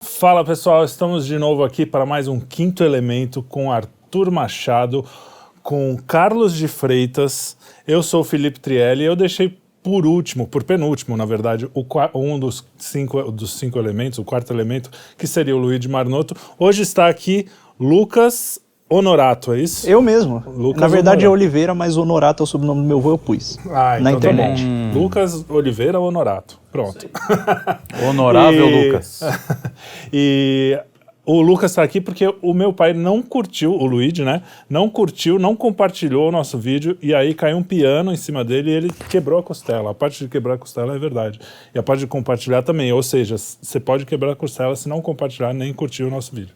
Fala pessoal, estamos de novo aqui para mais um Quinto Elemento com Arthur Machado, com Carlos de Freitas. Eu sou o Felipe Trielli e eu deixei por penúltimo, na verdade, um dos cinco elementos, o quarto elemento, que seria o Luigi Marnoto. Hoje está aqui Lucas Honorato, é isso? Eu mesmo. Lucas Na verdade Honorato. é Oliveira, mas Honorato é o sobrenome do meu avô, eu pus. Então na internet. Tá bom. Lucas Oliveira Honorato. Pronto. Honorável Lucas. E o Lucas está aqui porque o meu pai não curtiu, o Luigi, né? Não curtiu, não compartilhou o nosso vídeo e aí caiu um piano em cima dele e ele quebrou a costela. A parte de quebrar a costela é verdade. E a parte de compartilhar também. Ou seja, você pode quebrar a costela se não compartilhar nem curtir o nosso vídeo.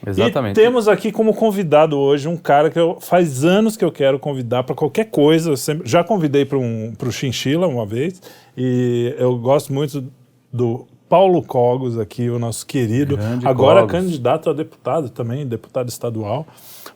Exatamente. E temos aqui como convidado hoje um cara que faz anos que eu quero convidar para qualquer coisa. Já convidei para o Chinchila uma vez e eu gosto muito do Paulo Cogos aqui, o nosso querido, Grande agora Cogos. candidato a deputado também, deputado estadual,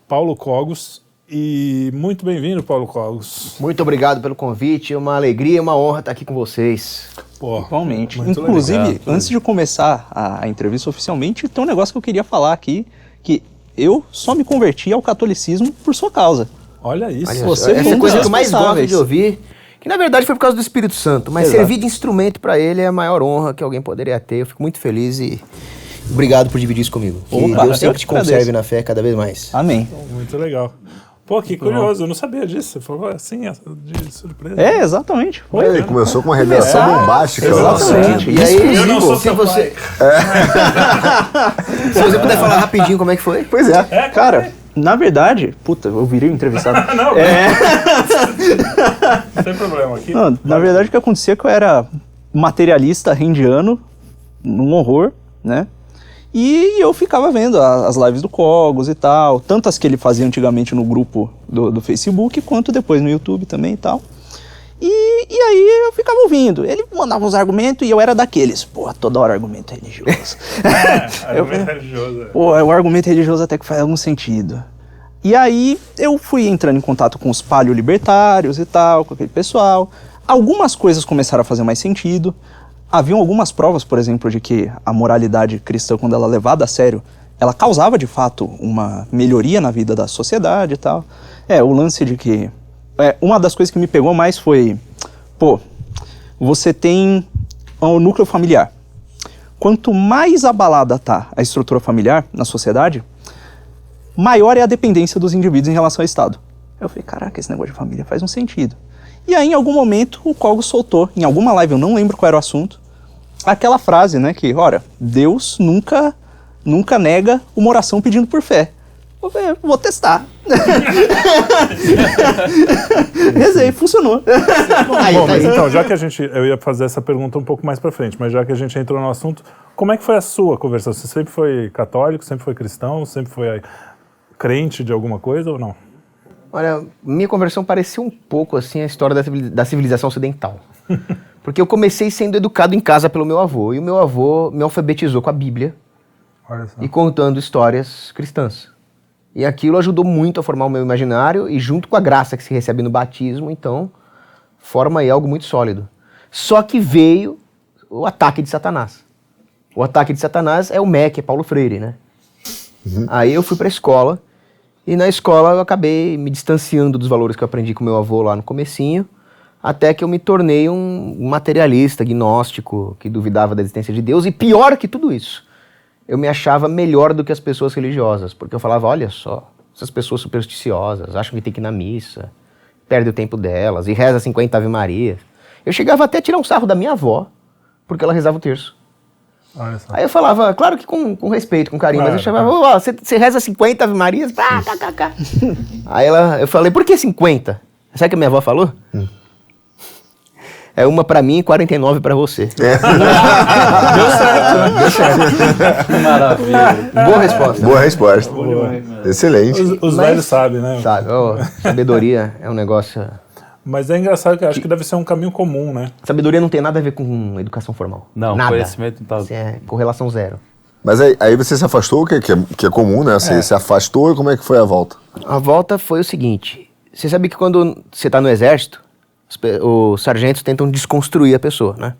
Paulo Cogos. E muito bem-vindo, Paulo Cogos. Muito obrigado pelo convite, é uma alegria e uma honra estar aqui com vocês. Pô, Igualmente. muito Inclusive, legal. antes de começar a entrevista oficialmente, tem um negócio que eu queria falar aqui, que eu só me converti ao catolicismo por sua causa. Olha isso. Olha, Você essa foi é a um coisa dos que eu mais gosto responsáveis. de ouvir, que na verdade foi por causa do Espírito Santo, mas Exato. servir de instrumento para ele é a maior honra que alguém poderia ter. Eu fico muito feliz e obrigado por dividir isso comigo. Que Opa, Deus eu sempre que te conserve agradeço. na fé cada vez mais. Amém. Muito legal. Pô, que curioso, eu não sabia disso. Você falou assim, de surpresa. É, exatamente. Foi. Ele começou com uma revelação bombástica. Exatamente. E aí, Eu não sou se seu você, se você puder falar rapidinho como é que foi? Pois é. Cara, na verdade, puta, eu virei o entrevistado. Não, não tem problema aqui. Não, na verdade o que acontecia é que eu era materialista rendiano, num horror, né? E eu ficava vendo as lives do Cogos e tal, tanto as que ele fazia antigamente no grupo do Facebook, quanto depois no YouTube também e tal. E aí eu ficava ouvindo, ele mandava uns argumentos e eu era daqueles, porra, toda hora argumento religioso. Argumento religioso. Pô, o argumento religioso até que faz algum sentido. E aí eu fui entrando em contato com os paleolibertários e tal, com aquele pessoal. Algumas coisas começaram a fazer mais sentido. Haviam algumas provas, por exemplo, de que a moralidade cristã, quando ela é levada a sério, ela causava de fato uma melhoria na vida da sociedade e tal. O lance de que... uma das coisas que me pegou mais foi... Pô, você tem o núcleo familiar. Quanto mais abalada tá a estrutura familiar na sociedade, maior é a dependência dos indivíduos em relação ao Estado. Eu falei, caraca, esse negócio de família faz um sentido. E aí, em algum momento, o Cogos soltou, em alguma live, eu não lembro qual era o assunto, aquela frase, né, que, ora, Deus nunca nega uma oração pedindo por fé. Vou testar. Rezei, funcionou. Bom, mas então, eu ia fazer essa pergunta um pouco mais pra frente, mas já que a gente entrou no assunto, como é que foi a sua conversão? Você sempre foi católico, sempre foi cristão, sempre foi crente de alguma coisa ou não? Olha, minha conversão parecia um pouco assim a história da civilização ocidental. Porque eu comecei sendo educado em casa pelo meu avô, e o meu avô me alfabetizou com a Bíblia Olha só. e contando histórias cristãs. E aquilo ajudou muito a formar o meu imaginário, e junto com a graça que se recebe no batismo, então, forma aí algo muito sólido. Só que veio o ataque de Satanás. O ataque de Satanás é o MEC, é Paulo Freire, né? Aí eu fui pra escola, e na escola eu acabei me distanciando dos valores que eu aprendi com meu avô lá no comecinho, até que eu me tornei um materialista, agnóstico, que duvidava da existência de Deus, e pior que tudo isso, eu me achava melhor do que as pessoas religiosas, porque eu falava, olha só, essas pessoas supersticiosas, acham que tem que ir na missa, perde o tempo delas, e reza 50 Ave Marias. Eu chegava até a tirar um sarro da minha avó, porque ela rezava o terço. Olha só. Aí eu falava, claro que com respeito, com carinho, Claro, mas eu chamava, ó, você reza 50 Ave Marias? Aí eu falei, por que 50? Sabe o que a minha avó falou? É uma pra mim e 49 pra você. Deu certo. Que maravilha. Boa resposta. Boa resposta. Excelente. Os velhos sabem, né? Sabe, ó, sabedoria é um negócio... Mas é engraçado que eu acho que deve ser um caminho comum, né? Sabedoria não tem nada a ver com educação formal. Não, nada. conhecimento não tá... Isso é correlação zero. Mas aí você se afastou, que é comum, né? Você se afastou e como é que foi a volta? A volta foi o seguinte, você sabe que quando você tá no exército, os sargentos tentam desconstruir a pessoa, né?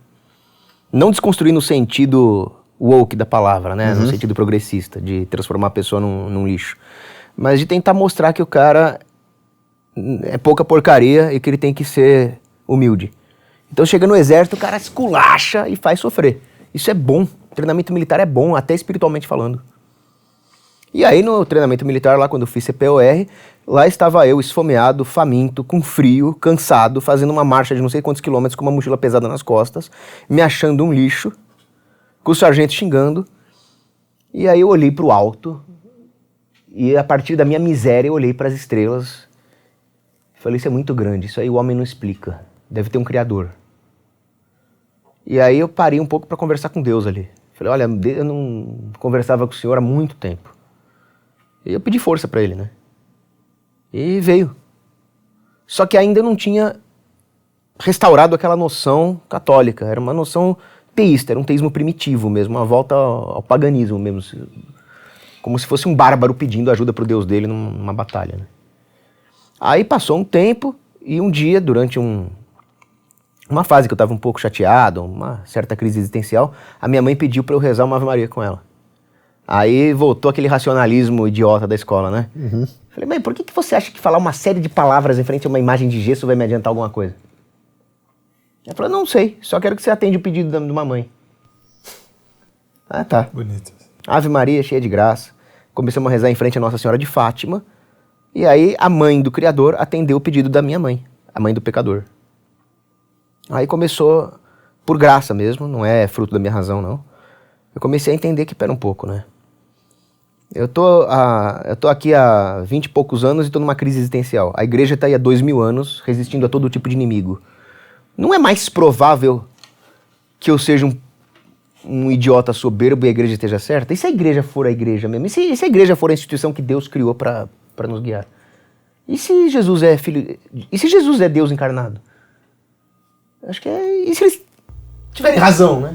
Não desconstruir no sentido woke da palavra, né? No sentido progressista, de transformar a pessoa num lixo. Mas de tentar mostrar que o cara é pouca porcaria e que ele tem que ser humilde. Então chega no exército, o cara esculacha e faz sofrer. Isso é bom. O treinamento militar é bom, até espiritualmente falando. E aí no treinamento militar, lá quando eu fiz CPOR, lá estava eu esfomeado, faminto, com frio, cansado, fazendo uma marcha de não sei quantos quilômetros com uma mochila pesada nas costas, me achando um lixo, com o sargento xingando. E aí eu olhei para o alto e a partir da minha miséria eu olhei para as estrelas. Falei, isso é muito grande, isso aí o homem não explica, deve ter um criador. E aí eu parei um pouco para conversar com Deus ali. Falei, olha, eu não conversava com o senhor há muito tempo. E eu pedi força para ele, né? E veio. Só que ainda não tinha restaurado aquela noção católica. Era uma noção teísta, era um teísmo primitivo mesmo, uma volta ao paganismo mesmo. Como se fosse um bárbaro pedindo ajuda pro Deus dele numa batalha, né? Aí passou um tempo e um dia, durante uma fase que eu estava um pouco chateado, uma certa crise existencial, a minha mãe pediu para eu rezar uma Ave Maria com ela. Aí voltou aquele racionalismo idiota da escola, né? Falei, mãe, por que você acha que falar uma série de palavras em frente a uma imagem de gesso vai me adiantar alguma coisa? Ela falou, não sei, só quero que você atenda o pedido da mamãe. Ah, tá. Bonito. Ave Maria, cheia de graça. Começamos a rezar em frente a Nossa Senhora de Fátima. E aí a mãe do Criador atendeu o pedido da minha mãe, a mãe do pecador. Aí começou, por graça mesmo, não é fruto da minha razão, não. Eu comecei a entender que, pera um pouco, né? Eu tô aqui há 20 e poucos anos e tô numa crise existencial. A igreja tá aí há 2000 anos, resistindo a todo tipo de inimigo. Não é mais provável que eu seja um idiota soberbo e a igreja esteja certa? E se a igreja for a igreja mesmo? E se a igreja for a instituição que Deus criou para nos guiar? E se Jesus é filho... E se Jesus é Deus encarnado? Acho que é... E se eles tiverem razão, né?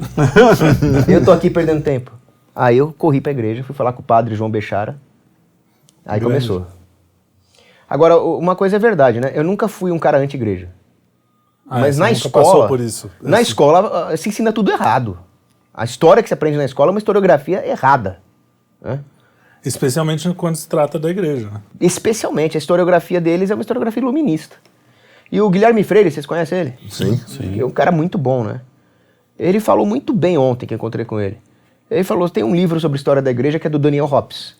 Eu tô aqui perdendo tempo. Aí eu corri pra igreja, fui falar com o padre João Bechara. Aí Grande. começou. Agora, uma coisa é verdade, né? Eu nunca fui um cara anti-igreja. Mas você na nunca escola... passou por isso. Na escola se ensina tudo errado. A história que se aprende na escola é uma historiografia errada, né? Especialmente quando se trata da igreja, né? Especialmente, a historiografia deles é uma historiografia iluminista. E o Guilherme Freire, vocês conhecem ele? Sim. É um cara muito bom, né? Ele falou muito bem ontem que eu encontrei com ele. Ele falou, tem um livro sobre história da igreja que é do Daniel Hobbes.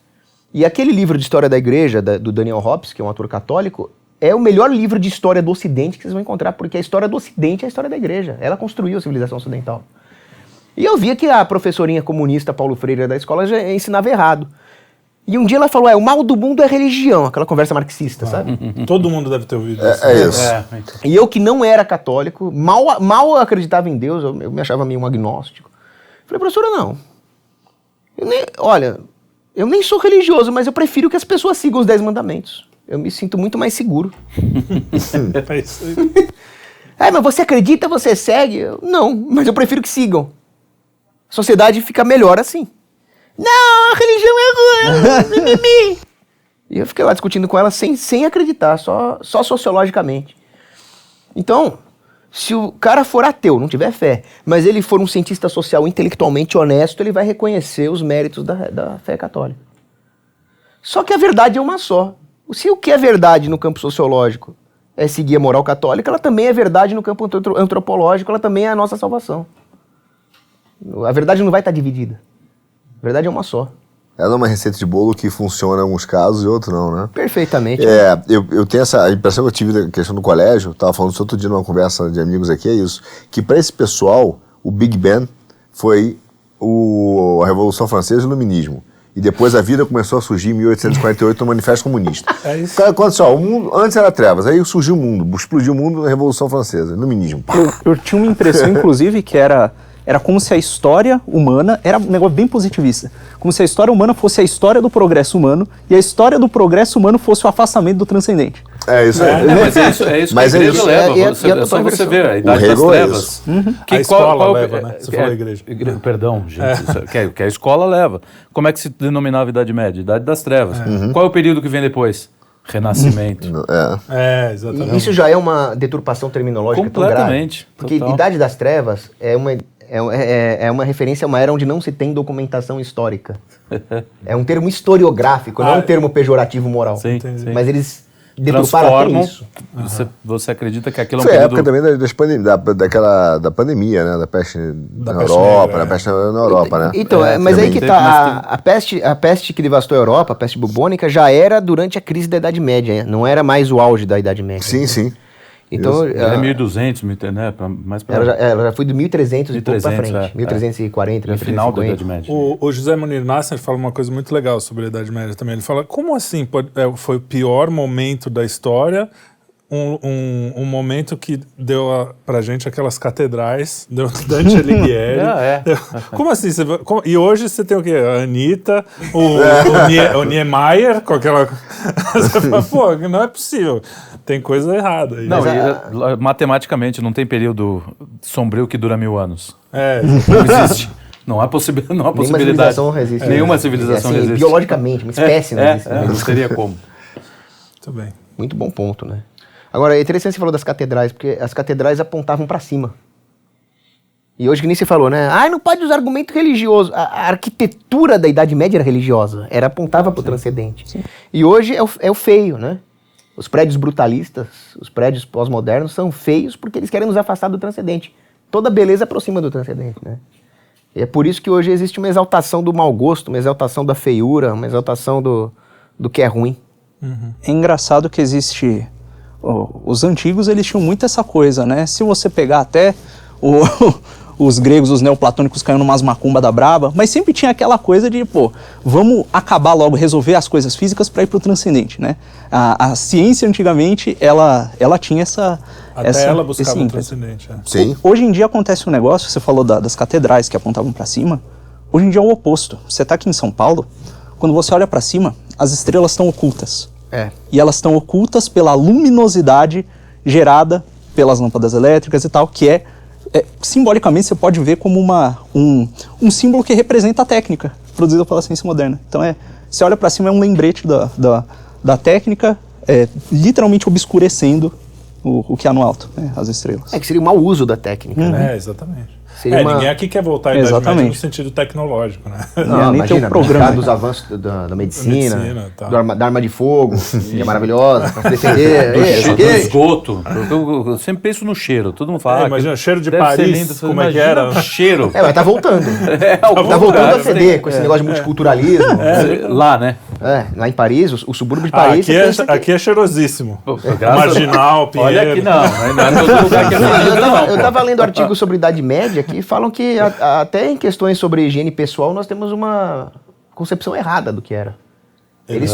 E aquele livro de história da igreja, do Daniel Hobbes, que é um autor católico, é o melhor livro de história do Ocidente que vocês vão encontrar, porque a história do Ocidente é a história da igreja. Ela construiu a civilização ocidental. E eu via que a professorinha comunista Paulo Freire da escola já ensinava errado. E um dia ela falou, o mal do mundo é religião, aquela conversa marxista, sabe? Todo mundo deve ter ouvido isso. É isso. Então. E eu que não era católico, mal acreditava em Deus, eu me achava meio um agnóstico. Falei, professora, não. Eu nem sou religioso, mas eu prefiro que as pessoas sigam os 10 mandamentos. Eu me sinto muito mais seguro. É isso aí. Mas você acredita, você segue? Não, mas eu prefiro que sigam. A sociedade fica melhor assim. Não, a religião é ruim. Mimimi. E eu fiquei lá discutindo com ela sem acreditar, só sociologicamente. Então, se o cara for ateu, não tiver fé, mas ele for um cientista social intelectualmente honesto, ele vai reconhecer os méritos da fé católica. Só que a verdade é uma só. Se o que é verdade no campo sociológico é seguir a moral católica, ela também é verdade no campo antropológico, ela também é a nossa salvação. A verdade não vai estar dividida. A verdade é uma só. Ela é uma receita de bolo que funciona em alguns casos e outros não, né? Perfeitamente. Eu tenho essa impressão que eu tive da questão do colégio, estava falando isso outro dia numa conversa de amigos aqui, é isso, que para esse pessoal, o Big Bang foi a Revolução Francesa e o Iluminismo. E depois a vida começou a surgir em 1848 no Manifesto Comunista. É isso. Cara, quando só, o mundo, antes era trevas, aí surgiu o mundo, explodiu o mundo na Revolução Francesa, Iluminismo. Pá. Eu tinha uma impressão, inclusive, que era como se a história humana, era um negócio bem positivista, como se a história humana fosse a história do progresso humano e a história do progresso humano fosse o afastamento do transcendente. É isso aí. Mas é isso Mas que a é igreja isso, leva. é É só você versão. ver a idade das Hegel é trevas. isso. A escola leva, né? Você falou igreja. Perdão, gente. Que a escola leva. Como é que se denominava a Idade Média? Idade das Trevas. Qual é o período que vem depois? Renascimento. Exatamente. Isso já é uma deturpação terminológica tão grave. Completamente. Porque Total. Idade das Trevas é é uma referência a uma era onde não se tem documentação histórica. É um termo historiográfico, não é um termo pejorativo moral. Sim, Entendi. sim. Mas eles deturparam até Transformam. isso. Você acredita que aquilo é um Foi a período... época também da pandemia, né? Da peste na peste Europa, negra, da peste na Europa, né? Então, mas aí também que teve, tá, mas a peste que devastou a Europa, a peste bubônica, já era durante a crise da Idade Média, não era mais o auge da Idade Média. Sim, sim. Então, É 1200, né? Mais pra... ela já foi de 1300 e pouco pra 1300, frente. 1340, É final da 1350. Idade Média. O José Munir Nasser fala uma coisa muito legal sobre a Idade Média também. Ele fala, como assim foi o pior momento da história, um momento que deu pra gente aquelas catedrais, deu Dante Alighieri. Como assim? E hoje você tem o quê? A Anitta, o Niemeyer, com aquela... Você fala, pô, não é possível. Tem coisa errada aí. Não, matematicamente não tem período sombrio que dura 1000 anos. Não existe. Não há possibilidade. Nenhuma civilização resiste. Nenhuma civilização resiste. Biologicamente, uma espécie não existe. Não teria como. Muito bem. Muito bom ponto, né? Agora, é interessante você falar das catedrais, porque as catedrais apontavam para cima. E hoje que nem você falou, né? Não pode usar argumento religioso. A arquitetura da Idade Média era religiosa, apontava para o transcendente. Sim. E hoje é o feio, né? Os prédios brutalistas, os prédios pós-modernos são feios porque eles querem nos afastar do transcendente. Toda beleza aproxima do transcendente, né? E é por isso que hoje existe uma exaltação do mau gosto, uma exaltação da feiura, uma exaltação do que é ruim. Uhum. É engraçado que existe... os antigos, eles tinham muito essa coisa, né? Se você pegar até os gregos, os neoplatônicos caindo numas macumba da braba, mas sempre tinha aquela coisa de, vamos acabar logo, resolver as coisas físicas para ir pro transcendente, né? A ciência, antigamente, ela tinha ela buscava o transcendente. Sim. Hoje em dia acontece um negócio, você falou das catedrais que apontavam para cima, hoje em dia é o oposto. Você tá aqui em São Paulo, quando você olha para cima, as estrelas estão ocultas. E elas estão ocultas pela luminosidade gerada pelas lâmpadas elétricas e tal, que simbolicamente você pode ver como um símbolo que representa a técnica produzida pela ciência moderna. Então você olha para cima, é um lembrete da técnica, literalmente obscurecendo o que há no alto, né, as estrelas. Que seria o mau uso da técnica, né? Exatamente. Ninguém aqui quer voltar à Idade Média no sentido tecnológico, né? Não, imagina, programa dos avanços da medicina, da arma de fogo, que é maravilhosa, pra se defender. Do esgoto. Eu sempre penso no cheiro. Todo mundo fala. Imagina, cheiro de Paris, como é que era? O cheiro. Mas tá voltando. Tá voltando a feder com esse negócio de multiculturalismo. Lá, né? Lá em Paris, o subúrbio de Paris. Aqui é cheirosíssimo. Marginal, Pinheiro. Olha aqui não é todo lugar que eu tava lendo artigos sobre Idade Média que falam que até em questões sobre higiene pessoal nós temos uma concepção errada do que era. Eles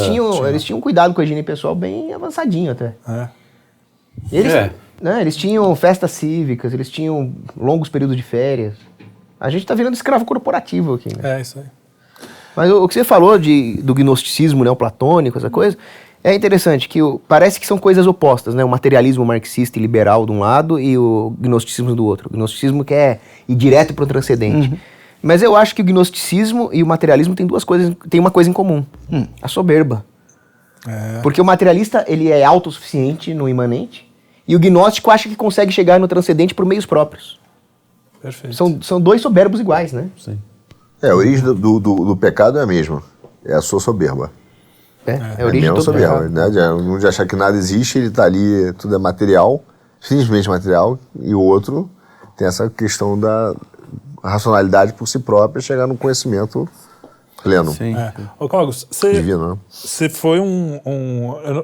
tinham cuidado com a higiene pessoal bem avançadinho até. Eles tinham festas cívicas, eles tinham longos períodos de férias. A gente tá virando escravo corporativo aqui, né? Isso aí. Mas o que você falou do gnosticismo neoplatônico, essa coisa, é interessante, que parece que são coisas opostas, né? O materialismo marxista e liberal de um lado e o gnosticismo do outro. O gnosticismo quer ir direto para o transcendente. Uhum. Mas eu acho que o gnosticismo e o materialismo têm uma coisa em comum. A soberba. Porque o materialista, ele é autossuficiente no imanente e o gnóstico acha que consegue chegar no transcendente por meios próprios. Perfeito. São dois soberbos iguais, né? Sim. A origem do pecado é a mesma. É a sua soberba. É a origem do soberba, né? Um de achar que nada existe, ele tá ali, tudo é material, simplesmente material, e o outro tem essa questão da racionalidade por si própria, chegar no conhecimento pleno. Sim. Ô, Clóvis, divino, né? Você foi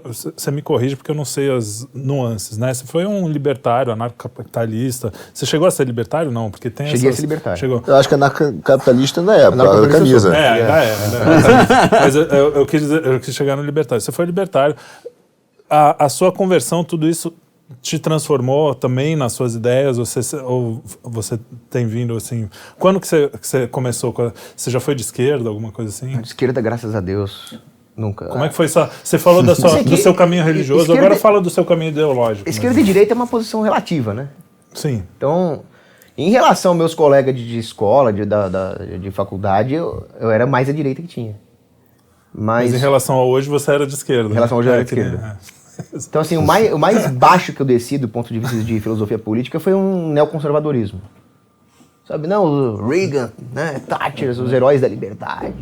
você me corrige porque eu não sei as nuances, né? Você foi um libertário, anarcocapitalista. Você chegou a ser libertário? Não, porque tem Cheguei a ser libertário. Chegou. Eu acho que anarcocapitalista ainda é, a camisa. Ainda é. Mas eu quis chegar no libertário. Você foi libertário. A sua conversão, tudo isso te transformou também nas suas ideias? Ou você tem vindo assim... Quando que você começou? Você já foi de esquerda, alguma coisa assim? De esquerda, graças a Deus, nunca. Como é que foi isso? Você falou do seu caminho religioso, agora fala do seu caminho ideológico. Esquerda e direita é uma posição relativa, né? Sim. Então, em relação aos meus colegas de escola, de faculdade, eu era mais à direita que tinha. Mas em relação a hoje, você era de esquerda. Em relação a hoje, eu era de esquerda. Então, assim, o mais baixo que eu desci do ponto de vista de filosofia política foi um neoconservadorismo. Sabe, não, o Reagan, né, Thatcher, os heróis da liberdade.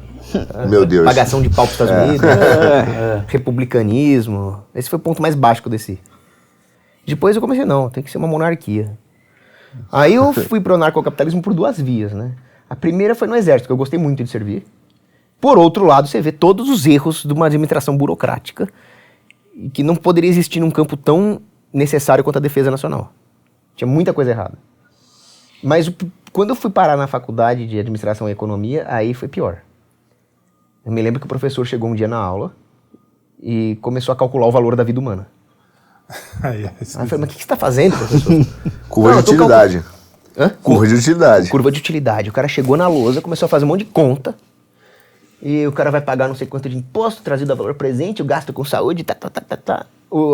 Meu Deus. Pagação de pau para os Estados Unidos. Republicanismo. Esse foi o ponto mais baixo que eu desci. Depois eu comecei, não, tem que ser uma monarquia. Aí eu fui pro anarcocapitalismo por 2 vias, né? A primeira foi no exército, que eu gostei muito de servir. Por outro lado, você vê todos os erros de uma administração burocrática e que não poderia existir num campo tão necessário quanto a defesa nacional. Tinha muita coisa errada. Mas quando eu fui parar na faculdade de administração e economia, aí foi pior. Eu me lembro que o professor chegou um dia na aula e começou a calcular o valor da vida humana. Aí eu falei, mas o que você está fazendo, professor? Curva de utilidade. Hã? Curva de utilidade. Curva de utilidade. O cara chegou na lousa, começou a fazer um monte de conta. E o cara vai pagar não sei quanto de imposto, trazido a valor presente, o gasto com saúde,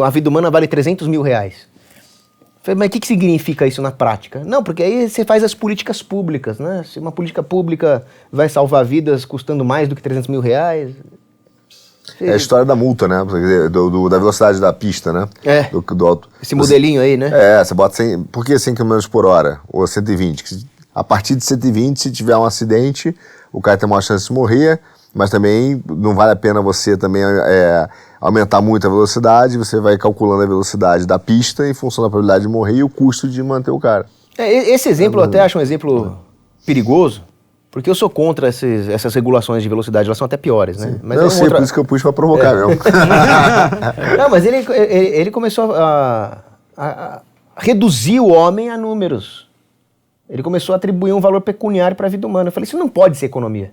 a vida humana vale 300 mil reais. Falei, mas o que significa isso na prática? Não, porque aí você faz as políticas públicas, né? Se uma política pública vai salvar vidas custando mais do que 300 mil reais... É a história da multa, né? Da velocidade da pista, né? É. Esse modelinho aí, né? Você bota 100... Por que 100 km por hora? Ou 120? A partir de 120, se tiver um acidente, o cara tem uma chance de morrer, mas também não vale a pena você também aumentar muito a velocidade, você vai calculando a velocidade da pista em função da probabilidade de morrer e o custo de manter o cara. Esse exemplo eu até acho um exemplo perigoso, porque eu sou contra essas regulações de velocidade, elas são até piores, né? Mas eu sei, por isso que eu pus pra provocar mesmo. Não, mas ele começou a reduzir o homem a números. Ele começou a atribuir um valor pecuniário para a vida humana. Eu falei, isso não pode ser economia.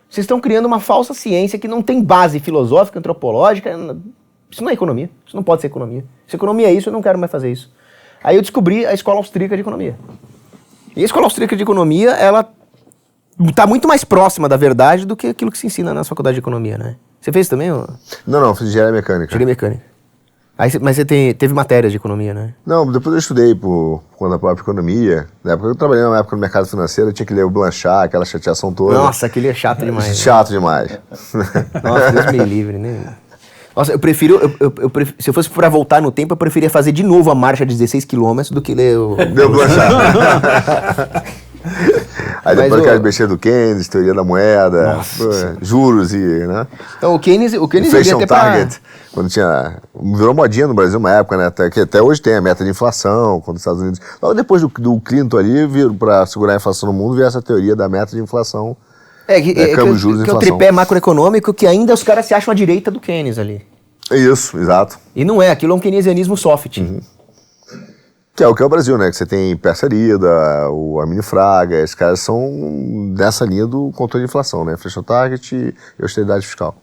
Vocês estão criando uma falsa ciência que não tem base filosófica, antropológica. Isso não é economia. Isso não pode ser economia. Se economia é isso, eu não quero mais fazer isso. Aí eu descobri a Escola Austríaca de Economia. E a Escola Austríaca de Economia, ela está muito mais próxima da verdade do que aquilo que se ensina na faculdade de Economia, né? Você fez também? Não, fiz engenharia mecânica. Engenharia mecânica. Mas você teve matérias de economia, né? Não, depois eu estudei por conta da própria economia. Na época eu trabalhei no mercado financeiro, eu tinha que ler o Blanchard, aquela chateação toda. Nossa, aquele é chato demais. Chato demais. Nossa, Deus me livre, né? Nossa, eu prefiro, se eu fosse pra voltar no tempo, eu preferia fazer de novo a marcha de 16 km do que ler o... Deu Blanchard. Aí depois aquelas besteiras do Keynes, teoria da moeda, juros e, né? Então o Keynes Inflation Target, quando tinha... Virou modinha no Brasil uma época, né? Até hoje tem a meta de inflação contra os Estados Unidos. Logo depois do Clinton ali, para segurar a inflação no mundo, veio essa teoria da meta de inflação. Câmbio, juros e inflação. Que é o tripé macroeconômico que ainda os caras se acham à direita do Keynes ali. Isso, exato. E não é, aquilo é um keynesianismo soft. Uhum. Que é o Brasil, né? Que você tem Persarida, o Arminio Fraga, esses caras são nessa linha do controle de inflação, né? Inflation Target e austeridade fiscal.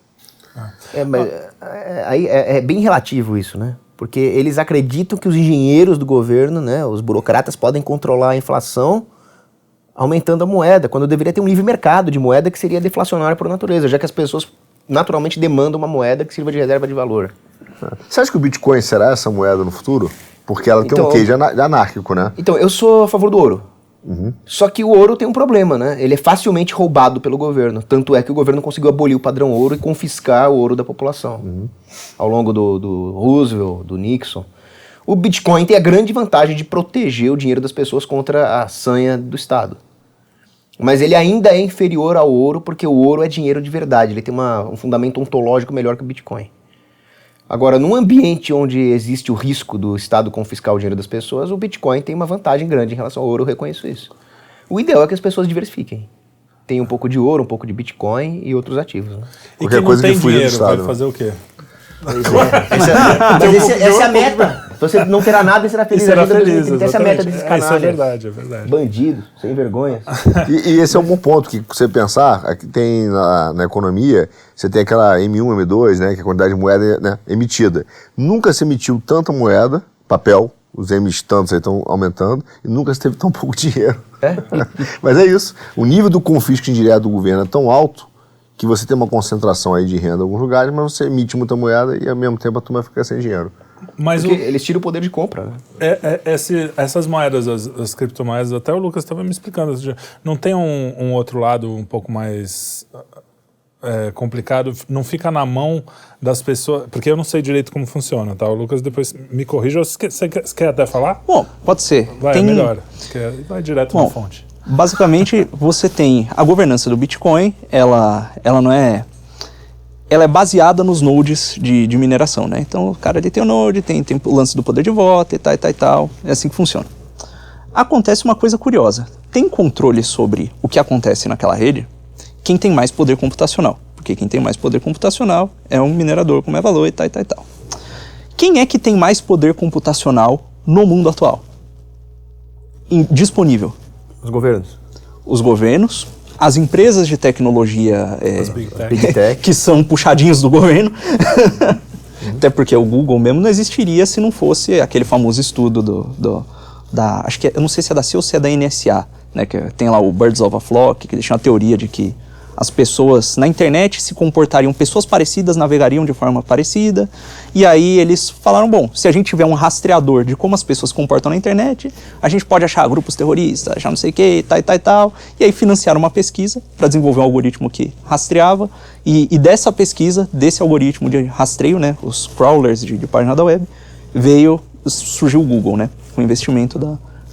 Aí é bem relativo isso, né? Porque eles acreditam que os engenheiros do governo, né, os burocratas, podem controlar a inflação aumentando a moeda, quando deveria ter um livre mercado de moeda que seria deflacionário por natureza, já que as pessoas naturalmente demandam uma moeda que sirva de reserva de valor. Você acha que o Bitcoin será essa moeda no futuro? Porque ela tem um quê de anárquico, né? Então, eu sou a favor do ouro. Uhum. Só que o ouro tem um problema, né? Ele é facilmente roubado pelo governo. Tanto é que o governo conseguiu abolir o padrão ouro e confiscar o ouro da população. Ao longo do Roosevelt, do Nixon. O Bitcoin tem a grande vantagem de proteger o dinheiro das pessoas contra a sanha do Estado. Mas ele ainda é inferior ao ouro porque o ouro é dinheiro de verdade. Ele tem um fundamento ontológico melhor que o Bitcoin. Agora, num ambiente onde existe o risco do Estado confiscar o dinheiro das pessoas, o Bitcoin tem uma vantagem grande em relação ao ouro, eu reconheço isso. O ideal é que as pessoas diversifiquem. Tem um pouco de ouro, um pouco de Bitcoin e outros ativos. Né? E quem não tem dinheiro vai fazer o quê? Essa é a meta. Você não terá nada e será feliz. Essa é a meta desses canais. Isso é verdade, é verdade. Bandidos, sem vergonha. E esse é um bom ponto, que você pensar, aqui tem na economia, você tem aquela M1, M2, né, que é a quantidade de moeda, né, emitida. Nunca se emitiu tanta moeda, papel, os M's tantos aí estão aumentando, e nunca se teve tão pouco dinheiro. Mas é isso. O nível do confisco indireto do governo é tão alto que você tem uma concentração aí de renda em alguns lugares, mas você emite muita moeda e ao mesmo tempo a turma fica sem dinheiro. Mas eles tiram o poder de compra, né? Essas moedas, as criptomoedas, até o Lucas estava me explicando, não tem um outro lado um pouco mais complicado, não fica na mão das pessoas, porque eu não sei direito como funciona, tá? O Lucas depois me corrija. Você quer até falar? Bom, pode ser. Vai, é melhor. Vai direto na fonte. Basicamente, você tem a governança do Bitcoin, ela não é... Ela é baseada nos nodes de mineração, né? Então, o cara ele tem o node, tem o lance do poder de voto e tal. É assim que funciona. Acontece uma coisa curiosa. Tem controle sobre o que acontece naquela rede quem tem mais poder computacional. Porque quem tem mais poder computacional é um minerador, como é valor e tal. Quem é que tem mais poder computacional no mundo atual? Disponível. Os governos. Os governos, as empresas de tecnologia Big Tech. que são puxadinhos do governo. Até porque o Google mesmo não existiria se não fosse aquele famoso estudo acho que eu não sei se é da CIA ou se é da NSA, né, que tem lá o Birds of a Flock, que deixa uma teoria de que as pessoas na internet se comportariam, pessoas parecidas navegariam de forma parecida, e aí eles falaram, bom, se a gente tiver um rastreador de como as pessoas se comportam na internet, a gente pode achar grupos terroristas, achar não sei o que, tal, e aí financiaram uma pesquisa para desenvolver um algoritmo que rastreava, e dessa pesquisa, desse algoritmo de rastreio, né, os crawlers de página da web, surgiu o Google, né, com investimento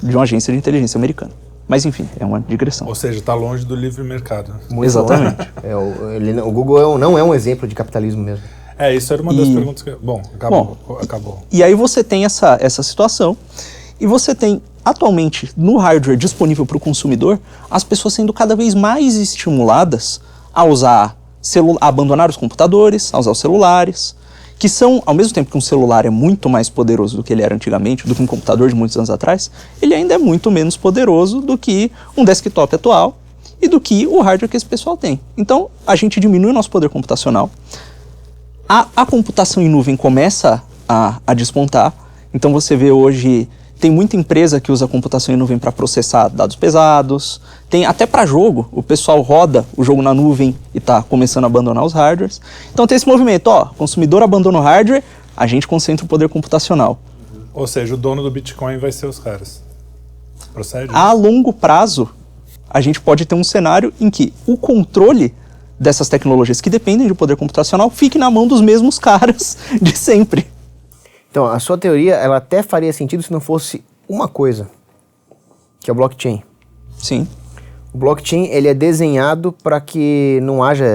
de uma agência de inteligência americana. Mas enfim, é uma digressão. Ou seja, está longe do livre mercado. Muito Exatamente. O Google não é um exemplo de capitalismo mesmo. Isso era uma das perguntas que... Bom, acabou. E aí você tem essa situação, e você tem, atualmente, no hardware disponível para o consumidor, as pessoas sendo cada vez mais estimuladas a abandonar os computadores, a usar os celulares, que são, ao mesmo tempo que um celular é muito mais poderoso do que ele era antigamente, do que um computador de muitos anos atrás, ele ainda é muito menos poderoso do que um desktop atual e do que o hardware que esse pessoal tem. Então, a gente diminui o nosso poder computacional, a computação em nuvem começa a despontar, então você vê hoje, tem muita empresa que usa computação em nuvem para processar dados pesados, tem até para jogo, o pessoal roda o jogo na nuvem e está começando a abandonar os hardwares. Então tem esse movimento, consumidor abandona o hardware, a gente concentra o poder computacional. Ou seja, o dono do Bitcoin vai ser os caras. Procede? A longo prazo, a gente pode ter um cenário em que o controle dessas tecnologias que dependem de poder computacional fique na mão dos mesmos caras de sempre. Então, a sua teoria, ela até faria sentido se não fosse uma coisa, que é o blockchain. Sim. O blockchain, ele é desenhado para que não haja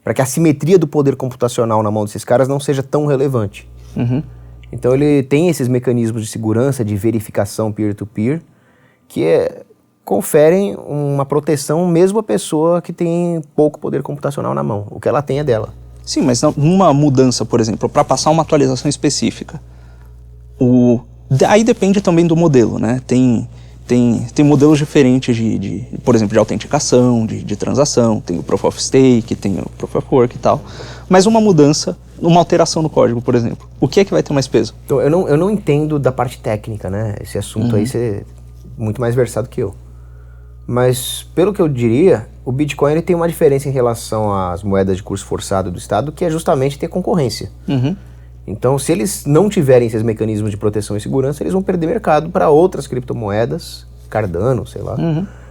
para que a simetria do poder computacional na mão desses caras não seja tão relevante. Uhum. Então, ele tem esses mecanismos de segurança, de verificação peer-to-peer, que conferem uma proteção mesmo à pessoa que tem pouco poder computacional na mão. O que ela tem é dela. Sim, mas numa mudança, por exemplo, para passar uma atualização específica, aí depende também do modelo, né? Tem modelos diferentes por exemplo, de autenticação, de transação, tem o Proof of Stake, tem o Proof of Work e tal. Mas uma mudança, uma alteração no código, por exemplo, o que é que vai ter mais peso? Então, eu não entendo da parte técnica, né? Esse assunto aí, você é muito mais versado que eu. Mas, pelo que eu diria, o Bitcoin ele tem uma diferença em relação às moedas de curso forçado do Estado, que é justamente ter concorrência. Uhum. Então, se eles não tiverem esses mecanismos de proteção e segurança, eles vão perder mercado para outras criptomoedas, Cardano, sei lá,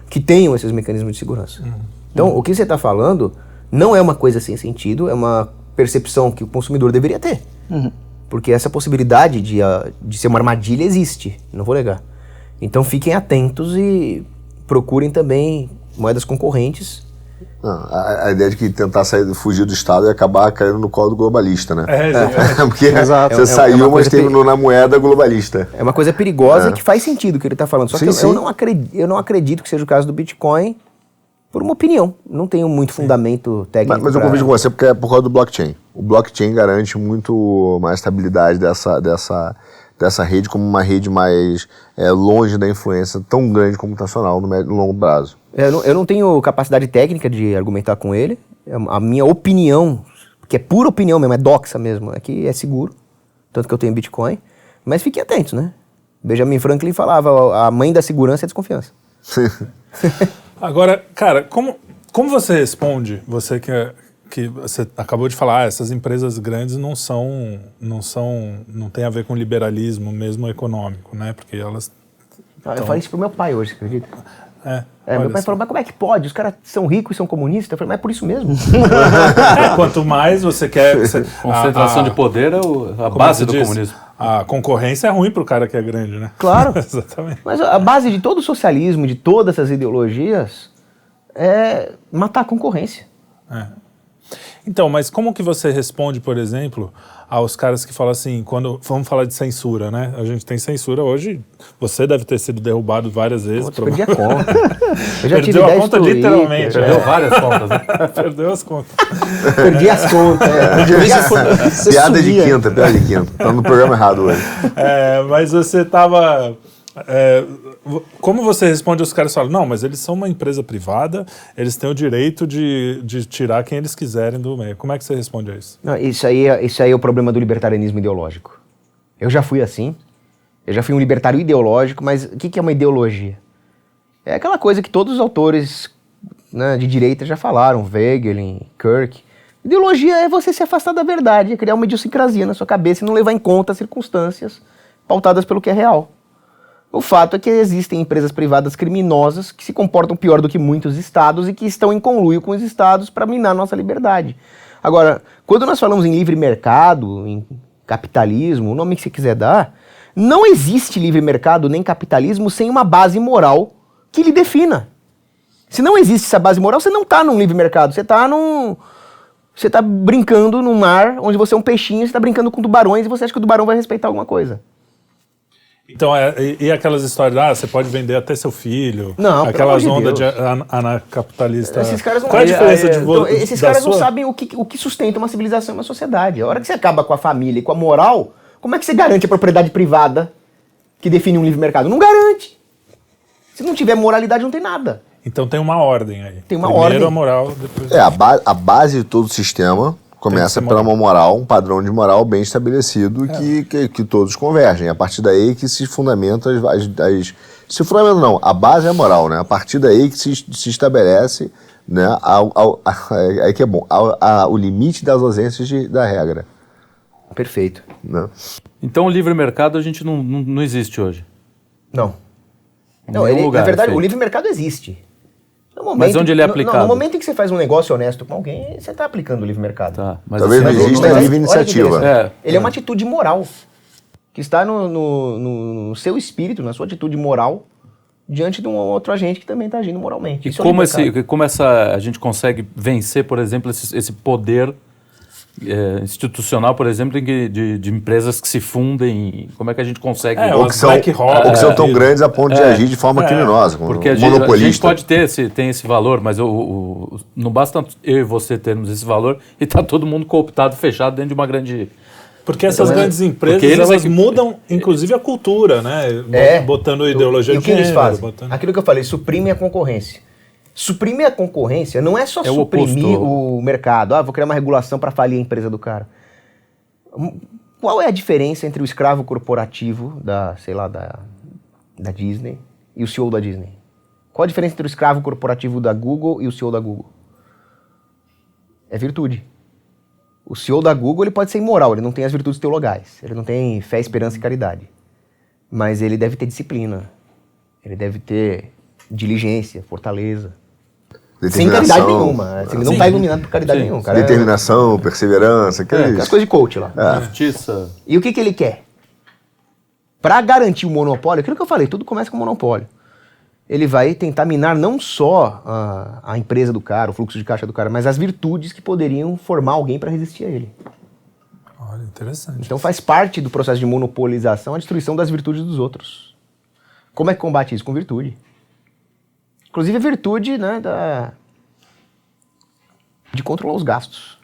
que tenham esses mecanismos de segurança. Então, o que você está falando não é uma coisa sem sentido, é uma percepção que o consumidor deveria ter. Porque essa possibilidade de ser uma armadilha existe, não vou negar. Então, fiquem atentos e procurem também moedas concorrentes. A ideia de que tentar fugir do Estado e acabar caindo no colo do globalista, né? Exatamente. Porque Exato. você saiu, mas terminou na moeda globalista. É uma coisa perigosa e que faz sentido o que ele está falando. Só que Sim. eu não acredito que seja o caso do Bitcoin por uma opinião. Não tenho muito fundamento técnico. Mas eu convido com você porque é por causa do blockchain. O blockchain garante muito mais estabilidade dessa rede como uma rede mais longe da influência tão grande computacional no longo prazo. Eu não tenho capacidade técnica de argumentar com ele. A minha opinião, que é pura opinião mesmo, é doxa mesmo, é que é seguro. Tanto que eu tenho Bitcoin. Mas fiquem atentos, né? Benjamin Franklin falava, a mãe da segurança é a desconfiança. Agora, cara, como você responde, você que você acabou de falar, essas empresas grandes não tem a ver com liberalismo mesmo econômico, né? Porque elas... Eu falei isso pro meu pai hoje, você acredita? Meu pai só. falou, mas como é que pode? Os caras são ricos e são comunistas? Eu falei, mas é por isso mesmo. Quanto mais você quer... Concentração de poder é a base do comunismo. A concorrência é ruim pro cara que é grande, né? Claro. Exatamente. Mas a base de todo o socialismo, de todas essas ideologias, é matar a concorrência. Então, mas como que você responde, por exemplo, aos caras que falam assim, quando vamos falar de censura, né? A gente tem censura hoje, você deve ter sido derrubado várias vezes. Putz, perdi a conta. Eu já tive Perdeu a 10 conta Twitter, literalmente. Perdeu várias contas, né? Perdeu as contas. Perdi as contas. Perdi as contas. Piada de quinta. Tá no programa errado hoje. Mas você tava... como você responde aos caras que falam, não, mas eles são uma empresa privada, eles têm o direito de tirar quem eles quiserem do meio. Como é que você responde a isso? Não, isso aí é o problema do libertarianismo ideológico. Eu já fui assim. Eu já fui um libertário ideológico, mas o que é uma ideologia? É aquela coisa que todos os autores, né, de direita já falaram, Wegelin, Kirk. Ideologia é você se afastar da verdade, é criar uma idiosincrasia na sua cabeça e não levar em conta as circunstâncias pautadas pelo que é real. O fato é que existem empresas privadas criminosas que se comportam pior do que muitos estados e que estão em conluio com os estados para minar nossa liberdade. Agora, quando nós falamos em livre mercado, em capitalismo, o nome que você quiser dar, não existe livre mercado nem capitalismo sem uma base moral que lhe defina. Se não existe essa base moral, você não está num livre mercado, você está brincando num mar onde você é um peixinho, você está brincando com tubarões e você acha que o tubarão vai respeitar alguma coisa. Então, e aquelas histórias, você pode vender até seu filho, não, aquelas ondas de anacapitalista. Esses caras não, qual é a diferença de então, esses caras não sabem o que sustenta uma civilização e uma sociedade. A hora que você acaba com a família e com a moral, como é que você garante a propriedade privada que define um livre mercado? Não garante. Se não tiver moralidade, não tem nada. Então tem uma ordem aí. Tem uma Primeiro ordem. a moral, depois... A base de todo o sistema começa pela uma moral, um padrão de moral bem estabelecido que todos convergem. A partir daí que se fundamenta se fundamenta não, a base é a moral, né? A partir daí que se estabelece, né, aí que é bom, o limite das ausências da regra. Perfeito. Né? Então o livre mercado a gente não existe hoje. Não. Em Não, nenhum lugar na verdade, é feito. o livre mercado existe. Mas onde ele é aplicado? No momento em que você faz um negócio honesto com alguém, você está aplicando o livre mercado. Tá, mas Talvez assim, não exista Mas livre olha que iniciativa. interessante. Ele é uma atitude moral, que está no seu espírito, na sua atitude moral, diante de um outro agente que também está agindo moralmente. E Isso é o livre mercado. a gente consegue vencer, por exemplo, esse poder institucional, por exemplo, de empresas que se fundem, como é que a gente consegue... Ou que são tão grandes a ponto de agir de forma criminosa, como porque monopolista. a gente pode tem esse valor, mas não basta eu e você termos esse valor e tá todo mundo cooptado, fechado dentro de uma grande... Porque essas grandes empresas, elas mudam, inclusive, a cultura, né? Botando ideologia E o que eles gênero, fazem? Aquilo que eu falei, suprime a concorrência. Suprimir a concorrência não é só suprimir o mercado. Vou criar uma regulação para falir a empresa do cara. Qual é a diferença entre o escravo corporativo da Disney e o CEO da Disney? Qual a diferença entre o escravo corporativo da Google e o CEO da Google? É virtude. O CEO da Google ele pode ser imoral, ele não tem as virtudes teologais, ele não tem fé, esperança e caridade. Mas ele deve ter disciplina, ele deve ter diligência, fortaleza. Sem caridade nenhuma. Ele não está iluminado por caridade nenhuma. Cara, determinação, perseverança, aquelas coisas de coach lá. Justiça. E o que ele quer? Para garantir o monopólio, aquilo que eu falei, tudo começa com monopólio. Ele vai tentar minar não só a empresa do cara, o fluxo de caixa do cara, mas as virtudes que poderiam formar alguém para resistir a ele. Olha, interessante. Então faz parte do processo de monopolização a destruição das virtudes dos outros. Como é que combate isso? Com virtude. Inclusive a virtude, né, de controlar os gastos,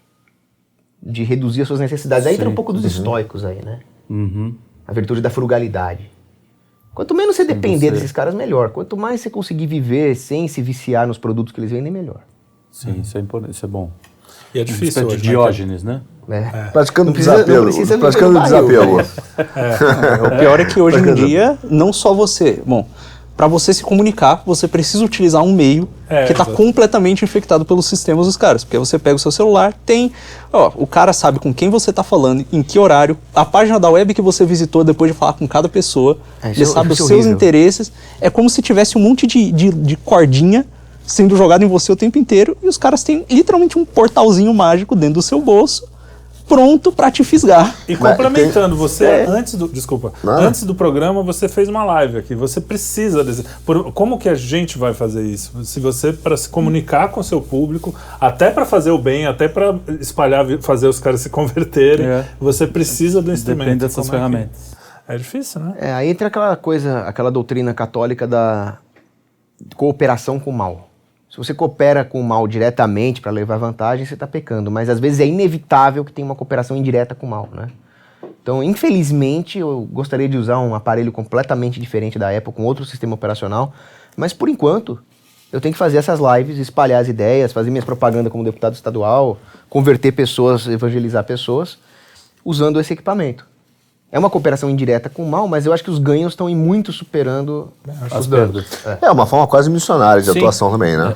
de reduzir as suas necessidades. Aí entra um pouco dos estoicos aí, né? A virtude da frugalidade. Quanto menos você depender desses caras, melhor. Quanto mais você conseguir viver sem se viciar nos produtos que eles vendem, melhor. Sim, isso é importante, isso é bom. E é difícil hoje, Diógenes, né? Praticando desapego. Praticando desapego. O pior é que hoje em dia, não só você... Bom, para você se comunicar, você precisa utilizar um meio que está completamente infectado pelos sistemas dos caras. Porque você pega o seu celular, o cara sabe com quem você está falando, em que horário, a página da web que você visitou depois de falar com cada pessoa, ele sabe os seus interesses. É como se tivesse um monte de cordinha sendo jogado em você o tempo inteiro e os caras têm literalmente um portalzinho mágico dentro do seu bolso pronto para te fisgar. E complementando, você, Nada. antes do programa, você fez uma live aqui. Você precisa como que a gente vai fazer isso? Se você, para se comunicar com o seu público, até para fazer o bem, até para espalhar, fazer os caras se converterem, você precisa do instrumento. Depende dessas ferramentas. É difícil, né? Aí entra aquela doutrina católica da cooperação com o mal. Se você coopera com o mal diretamente para levar vantagem, você está pecando. Mas às vezes é inevitável que tenha uma cooperação indireta com o mal, né? Então, infelizmente, eu gostaria de usar um aparelho completamente diferente da Apple, com outro sistema operacional. Mas, por enquanto, eu tenho que fazer essas lives, espalhar as ideias, fazer minhas propagandas como deputado estadual, converter pessoas, evangelizar pessoas, usando esse equipamento. É uma cooperação indireta com o mal, mas eu acho que os ganhos estão muito superando os danos. É uma forma quase missionária de atuação também, né?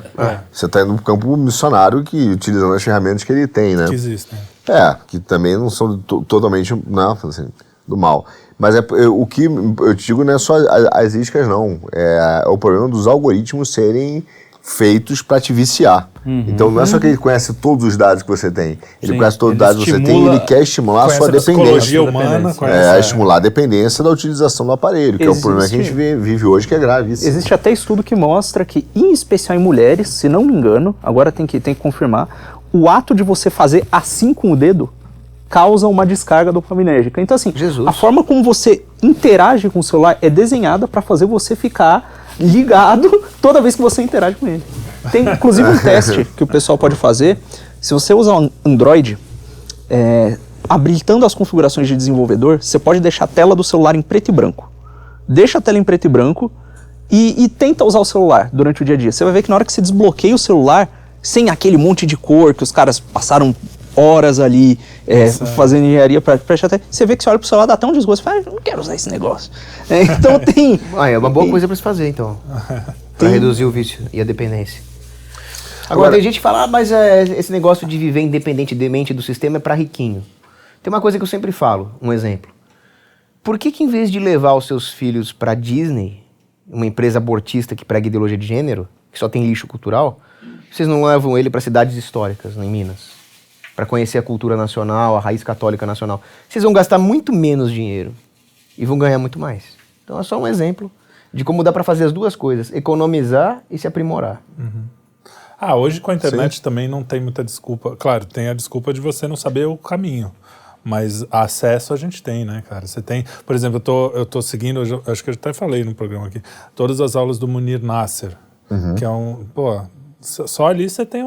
Você está indo no campo missionário utilizando as ferramentas que ele tem, né? Que existem. Que também não são totalmente assim, do mal. Mas o que eu te digo não é só as iscas, não. É o problema dos algoritmos serem feitos para te viciar. Então não é só que ele conhece todos os dados que você tem. Ele conhece todos os dados que você tem e ele quer estimular a sua dependência. Psicologia humana. Estimular a dependência da utilização do aparelho, que é o problema que a gente vive hoje, que é grave. Isso. Existe até estudo que mostra que, em especial em mulheres, se não me engano, agora tem que confirmar, o ato de você fazer assim com o dedo causa uma descarga dopaminérgica. Então, assim, a forma como você interage com o celular é desenhada para fazer você ficar ligado toda vez que você interage com ele. Tem, inclusive, um teste que o pessoal pode fazer. Se você usar um Android, habilitando as configurações de desenvolvedor, você pode deixar a tela do celular em preto e branco. Deixa a tela em preto e branco e tenta usar o celular durante o dia a dia. Você vai ver que na hora que você desbloqueia o celular, sem aquele monte de cor que os caras passaram horas ali fazendo engenharia para até você vê que você olha pro celular, dá até um desgosto, você fala, não quero usar esse negócio. Então tem... é uma boa coisa para se fazer, então. Para reduzir o vício e a dependência. Agora tem gente que fala, mas esse negócio de viver independentemente do sistema é para riquinho. Tem uma coisa que eu sempre falo, um exemplo. Por que em vez de levar os seus filhos para Disney, uma empresa abortista que prega ideologia de gênero, que só tem lixo cultural, vocês não levam ele para cidades históricas, em Minas? Para conhecer a cultura nacional, a raiz católica nacional. Vocês vão gastar muito menos dinheiro e vão ganhar muito mais. Então é só um exemplo de como dá para fazer as duas coisas, economizar e se aprimorar. Hoje com a internet também não tem muita desculpa. Claro, tem a desculpa de você não saber o caminho, mas acesso a gente tem, né, cara? Você tem, por exemplo, eu tô seguindo, acho que eu até falei no programa aqui, todas as aulas do Munir Nasser, que é só ali você tem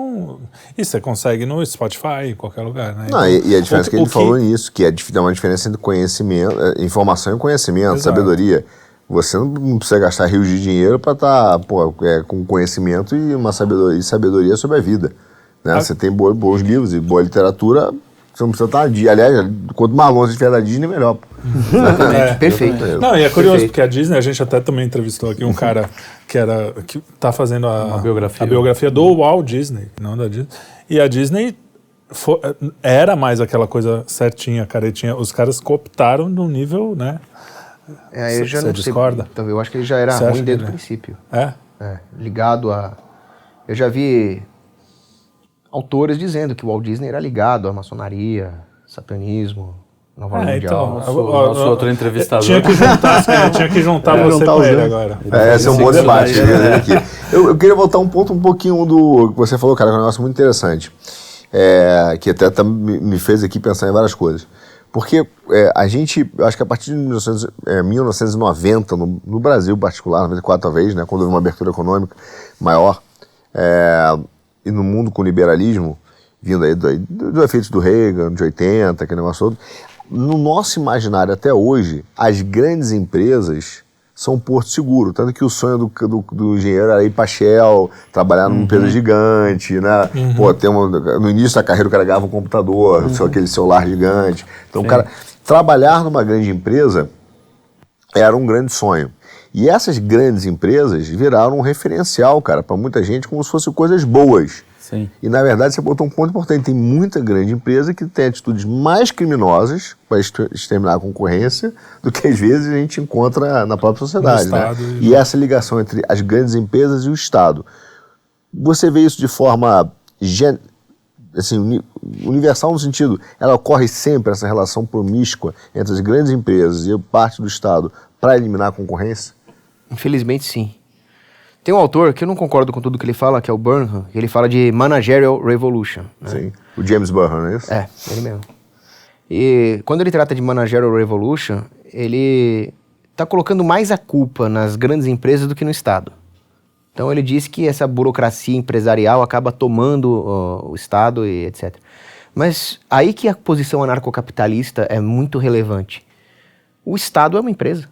e você consegue no Spotify, em qualquer lugar, né? Não, e a diferença que ele falou nisso, que é uma diferença entre conhecimento, informação e conhecimento, sabedoria. Você não precisa gastar rios de dinheiro para estar com conhecimento e uma sabedoria sobre a vida. Né? Você tem bons livros e boa literatura, você não precisa estar... Aliás, quanto mais longe estiver da Disney, melhor. Exatamente, perfeito. Não, e é curioso, porque a Disney, a gente até também entrevistou aqui um cara que tá fazendo a biografia do Walt Disney, não da Disney. E a Disney era mais aquela coisa certinha, caretinha. Os caras cooptaram no nível, né? Eu já não discorda? Sei, eu acho que ele já era ruim desde o princípio. Ligado a... Eu já vi autores dizendo que o Walt Disney era ligado à maçonaria, satanismo, Nova Mundial. Nosso outro entrevistador. Tinha que juntar você com ele agora. Esse é um bom debate. Eu queria voltar um pouquinho do que você falou, cara, que é um negócio muito interessante. Que até me fez aqui pensar em várias coisas. Porque a gente, acho que a partir de 1990, no Brasil em particular, 94 talvez, né, quando houve uma abertura econômica maior, e no mundo com liberalismo, vindo aí do efeito do Reagan, de 80, aquele negócio todo, no nosso imaginário até hoje, as grandes empresas são um porto seguro, tanto que o sonho do engenheiro era ir para Shell, trabalhar numa empresa gigante, né? No início da carreira o cara ganhava um computador, aquele celular gigante. Então o cara trabalhar numa grande empresa era um grande sonho. E essas grandes empresas viraram um referencial, cara, para muita gente como se fossem coisas boas. Sim. E na verdade você botou um ponto importante, tem muita grande empresa que tem atitudes mais criminosas para exterminar a concorrência do que às vezes a gente encontra na própria sociedade, né? E essa ligação entre as grandes empresas e o Estado. Você vê isso de forma universal no sentido, ela ocorre sempre, essa relação promíscua entre as grandes empresas e parte do Estado para eliminar a concorrência? Infelizmente, sim. Tem um autor que eu não concordo com tudo que ele fala, que é o Burnham, que ele fala de Managerial Revolution. Né? Sim. O James Burnham, não é isso? É, ele mesmo. E quando ele trata de Managerial Revolution, ele está colocando mais a culpa nas grandes empresas do que no Estado. Então ele diz que essa burocracia empresarial acaba tomando o Estado e etc. Mas aí que a posição anarcocapitalista é muito relevante. O Estado é uma empresa.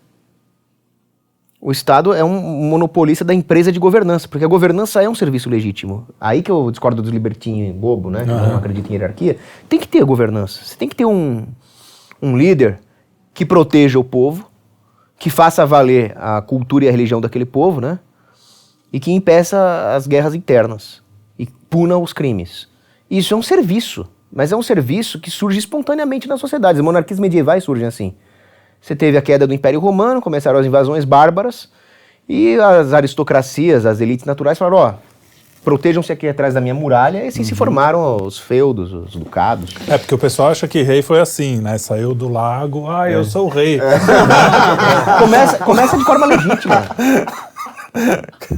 O Estado é um monopolista da empresa de governança, porque a governança é um serviço legítimo. Aí que eu discordo dos libertinhos bobo, né? Que não acreditam em hierarquia. Tem que ter a governança. Você tem que ter um líder que proteja o povo, que faça valer a cultura e a religião daquele povo, né? E que impeça as guerras internas e puna os crimes. Isso é um serviço, mas é um serviço que surge espontaneamente nas sociedades. As monarquias medievais surgem assim. Você teve a queda do Império Romano, começaram as invasões bárbaras, e as aristocracias, as elites naturais falaram, ó, protejam-se aqui atrás da minha muralha, e assim se formaram os feudos, os ducados. É, porque o pessoal acha que rei foi assim, né? Saiu do lago, eu sou o rei. Começa de forma legítima.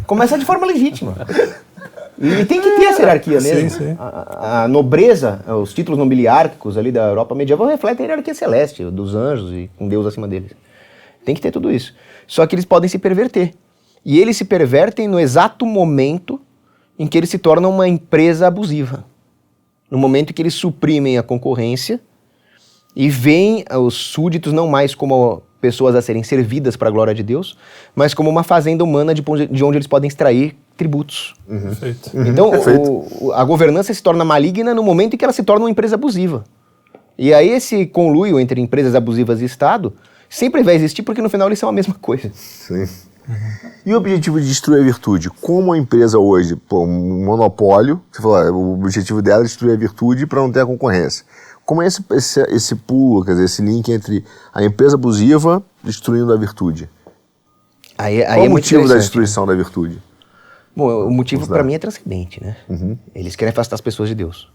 Começa de forma legítima. E tem que ter essa hierarquia mesmo. Sim, sim. A nobreza, os títulos nobiliárquicos ali da Europa medieval refletem a hierarquia celeste, dos anjos e com Deus acima deles. Tem que ter tudo isso. Só que eles podem se perverter. E eles se pervertem no exato momento em que eles se tornam uma empresa abusiva. No momento em que eles suprimem a concorrência e veem os súditos não mais como pessoas a serem servidas para a glória de Deus, mas como uma fazenda humana de onde eles podem extrair tributos. Perfeito. Então, a governança se torna maligna no momento em que ela se torna uma empresa abusiva. E aí esse conluio entre empresas abusivas e Estado sempre vai existir, porque no final eles são a mesma coisa. Sim. E o objetivo de destruir a virtude? Como a empresa hoje, um monopólio, você falou, o objetivo dela é destruir a virtude para não ter a concorrência. Como é esse pulo, quer dizer, esse link entre a empresa abusiva destruindo a virtude? Qual é o motivo da destruição da virtude? Bom, o motivo para mim é transcendente, né? Eles querem afastar as pessoas de Deus.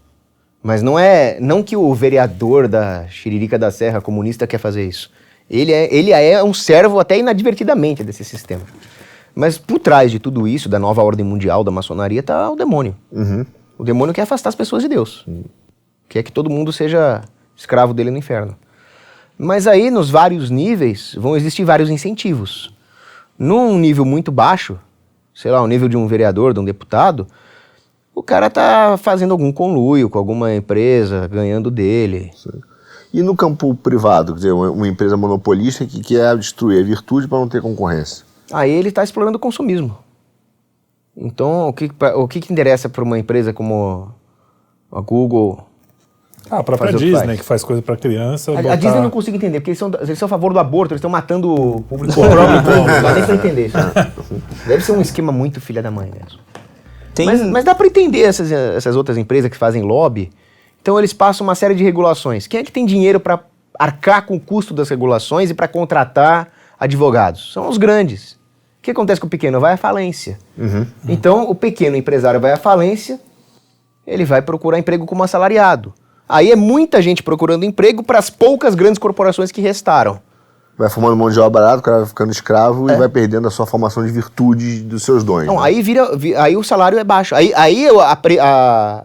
Mas não que o vereador da Xiririca da Serra comunista quer fazer isso. Ele é um servo até inadvertidamente desse sistema. Mas por trás de tudo isso, da nova ordem mundial, da maçonaria, está o demônio. O demônio quer afastar as pessoas de Deus. Quer que todo mundo seja escravo dele no inferno. Mas aí, nos vários níveis, vão existir vários incentivos. Num nível muito baixo, sei lá, o nível de um vereador, de um deputado, o cara tá fazendo algum conluio com alguma empresa, ganhando dele. Sim. E no campo privado, quer dizer, uma empresa monopolista que quer destruir a virtude para não ter concorrência? Aí ele está explorando o consumismo. Então, o que interessa para uma empresa como a Google? A própria Disney, que faz coisa para criança. A Disney eu não consigo entender, porque eles são a favor do aborto, eles estão matando o público próprio. Não dá nem pra entender isso. Deve ser um esquema muito filha da mãe mesmo. Mas dá pra entender essas outras empresas que fazem lobby. Então eles passam uma série de regulações. Quem é que tem dinheiro para arcar com o custo das regulações e para contratar advogados? São os grandes. O que acontece com o pequeno? Vai à falência. Então o pequeno empresário vai à falência, ele vai procurar emprego como assalariado. Aí é muita gente procurando emprego para as poucas grandes corporações que restaram. Vai formando mão de obra barata, o cara vai ficando escravo e vai perdendo a sua formação de virtude dos seus dons. Não, né? aí o salário é baixo. Aí